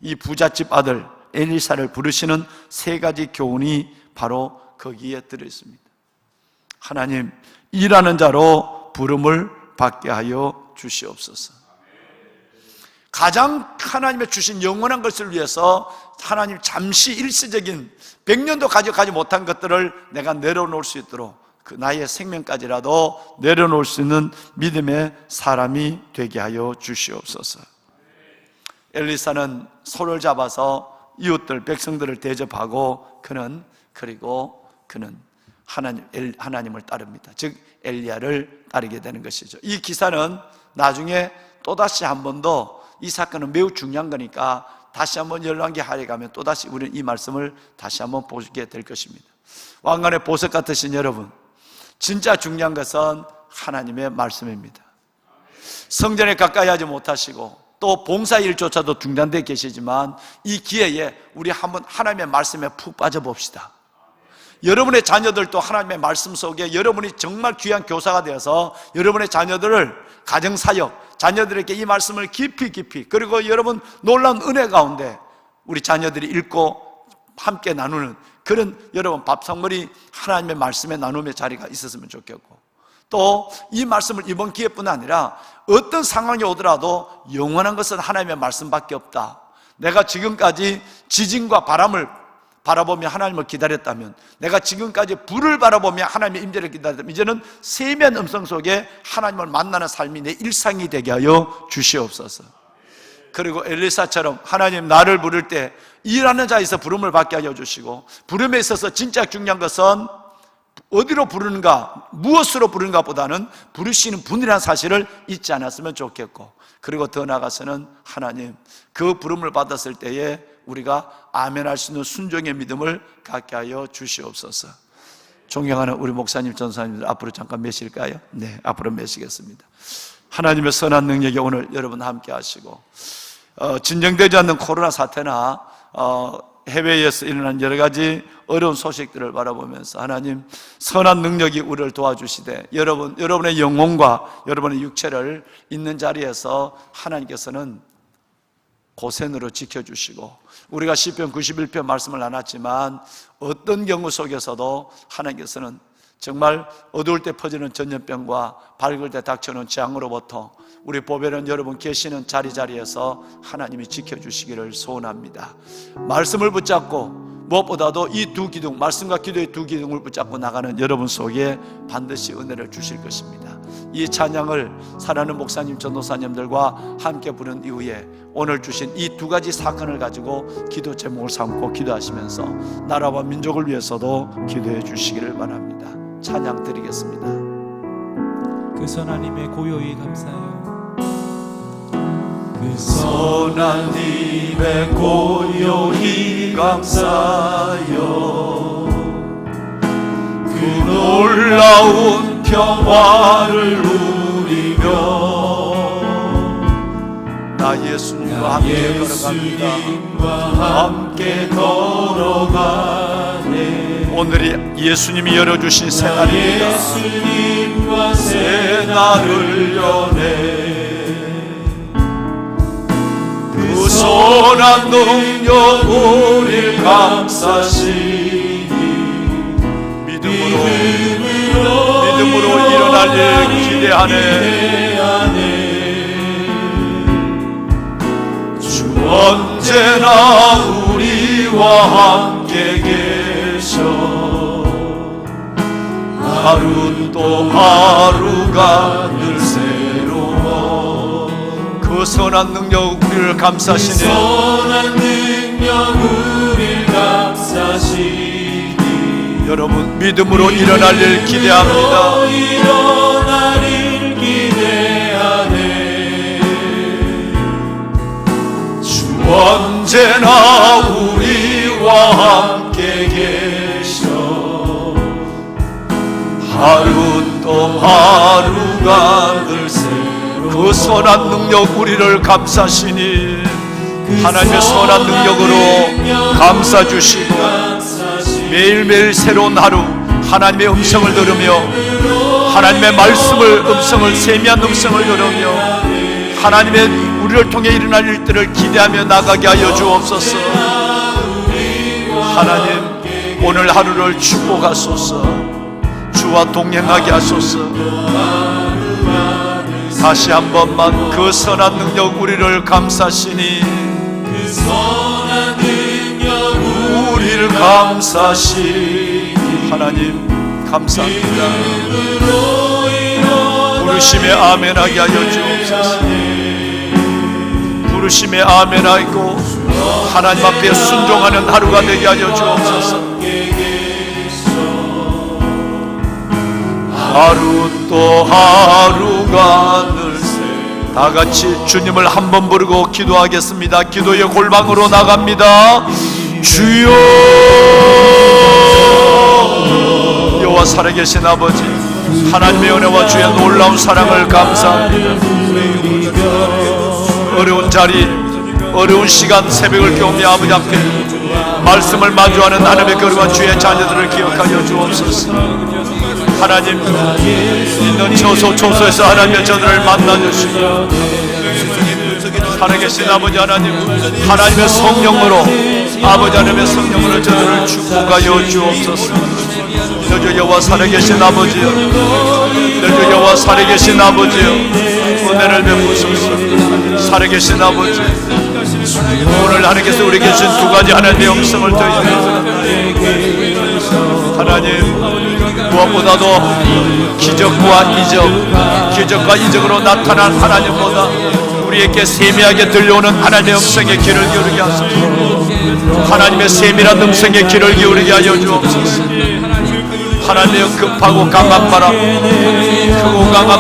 이 부잣집 아들 엘리사를 부르시는 세 가지 교훈이 바로 거기에 들어있습니다. 하나님, 일하는 자로 부름을 받게 하여 주시옵소서. 가장 하나님의 주신 영원한 것을 위해서 하나님 잠시 일시적인 100년도 가져가지 못한 것들을 내가 내려놓을 수 있도록 그 나의 생명까지라도 내려놓을 수 있는 믿음의 사람이 되게 하여 주시옵소서. 엘리사는 소를 잡아서 이웃들 백성들을 대접하고 그리고 그는 하나님을 따릅니다. 즉 엘리야를 따르게 되는 것이죠. 이 기사는 나중에 또다시 한 번 더, 이 사건은 매우 중요한 거니까 다시 한번 열왕기하에 가면 또다시 우리는 이 말씀을 다시 한번 보게 될 것입니다. 왕관의 보석 같으신 여러분, 진짜 중요한 것은 하나님의 말씀입니다. 성전에 가까이 하지 못하시고 또 봉사일조차도 중단되어 계시지만 이 기회에 우리 한번 하나님의 말씀에 푹 빠져봅시다. 여러분의 자녀들도 하나님의 말씀 속에 여러분이 정말 귀한 교사가 되어서 여러분의 자녀들을 가정사역, 자녀들에게 이 말씀을 깊이 그리고 여러분 놀라운 은혜 가운데 우리 자녀들이 읽고 함께 나누는 그런 여러분 밥상머리 하나님의 말씀의 나눔의 자리가 있었으면 좋겠고, 또 이 말씀을 이번 기회뿐 아니라 어떤 상황이 오더라도 영원한 것은 하나님의 말씀밖에 없다. 내가 지금까지 지진과 바람을 바라보며 하나님을 기다렸다면, 내가 지금까지 불을 바라보며 하나님의 임재를 기다렸다면, 이제는 세미한 음성 속에 하나님을 만나는 삶이 내 일상이 되게 하여 주시옵소서. 그리고 엘리사처럼 하나님 나를 부를 때 일하는 자에서 부름을 받게 하여 주시고, 부름에 있어서 진짜 중요한 것은 어디로 부르는가, 무엇으로 부르는가 보다는 부르시는 분이라는 사실을 잊지 않았으면 좋겠고, 그리고 더 나아가서는 하나님 그 부름을 받았을 때에 우리가 아멘할 수 있는 순종의 믿음을 갖게 하여 주시옵소서. 존경하는 우리 목사님, 전사님들 앞으로 잠깐 매실까요? 네, 앞으로 매시겠습니다. 하나님의 선한 능력이 오늘 여러분 함께 하시고, 진정되지 않는 코로나 사태나 해외에서 일어난 여러 가지 어려운 소식들을 바라보면서 하나님 선한 능력이 우리를 도와주시되, 여러분의 영혼과 여러분의 육체를 있는 자리에서 하나님께서는 고센으로 지켜주시고, 우리가 시편 91편 말씀을 나눴지만 어떤 경우 속에서도 하나님께서는 정말 어두울 때 퍼지는 전염병과 밝을 때 닥쳐오는 재앙으로부터 우리 보배는 여러분 계시는 자리에서 하나님이 지켜주시기를 소원합니다. 말씀을 붙잡고 무엇보다도 이 두 기둥, 말씀과 기도의 두 기둥을 붙잡고 나가는 여러분 속에 반드시 은혜를 주실 것입니다. 이 찬양을 사랑하는 목사님, 전도사님들과 함께 부른 이후에 오늘 주신 이 두 가지 사건을 가지고 기도 제목을 삼고 기도하시면서 나라와 민족을 위해서도 기도해 주시기를 바랍니다. 찬양 드리겠습니다. 그 선하님의 고요히 감사해요. 그 선한 님의 고요히 감사여, 그 놀라운 평화를 누리며 나 예수님과 함께 걸어갑니다. 함께 걸어가네. 오늘이 예수님이 열어주신 새날입니다. 예수님과 새날을 여네. 그 선한 능력 우릴 감싸시니 믿음으로 일어날 일 기대하네. 주 언제나 우리와 함께 계셔. 하루 또 하루가 늘 새로워. 그 선한 능력 우리를 감싸시네. 선한 능력 우리를 감싸시니 여러분 믿음으로 일어날 일 기대합니다. 일어날 일 기대하네. 주 언제나 우리와 함께 계셔. 하루가 늘 새로워 그 선한 능력 우리를 감싸시니 하나님의 선한 능력으로 감싸주시고 매일매일 새로운 하루 하나님의 음성을 들으며 하나님의 말씀을 세미한 음성을 들으며 하나님의 우리를 통해 일어날 일들을 기대하며 나가게 하여 주옵소서. 하나님 오늘 하루를 축복하소서. 주와 동행하게 하소서. 다시 한 번만 그 선한 능력 우리를 감싸시니 우리를 감싸시니 하나님 감사합니다. 부르심에 아멘하게 하여 주옵소서. 부르심에 아멘하고 하나님 앞에 순종하는 하루가 되게 하여 주옵소서. 하루 또 하루가 늘새 다 같이 주님을 한 번 부르고 기도하겠습니다. 기도의 골방으로 나갑니다. 주여 여호와 살아계신 아버지 하나님의 은혜와 주의 놀라운 사랑을 감사합니다. 어려운 자리 어려운 시간 새벽을 깨우며 아버지 앞에 말씀을 마주하는 하나님의 거룩한 주의 자녀들을 기억하여 주옵소서. 하나님 있는 처소처소에서 하나님의 저들을 만나주시고 살아계신 아버지 하나님 하나님의 성령으로 아버지 하나님의 성령으로 저들을 축복하여 주옵소서. 너주 여호와 살아계신 아버지여 너주 여호와 살아계신 아버지여 은혜를 베푸소서. 살아계신 아버지 오늘 하나님께서 우리에게 주신 두 가지 하나님의 음성을 드립니다. 하나님 무엇보다도 기적과 이적으로 나타난 하나님보다 우리에게 세미하게 들려오는 하나님의 음성의 귀를 기울이게 하소서. 하나님의 세밀한 음성의 귀를 기울이게 하여 주옵소서. 하나님의 급하고 강한 바람 크고 강한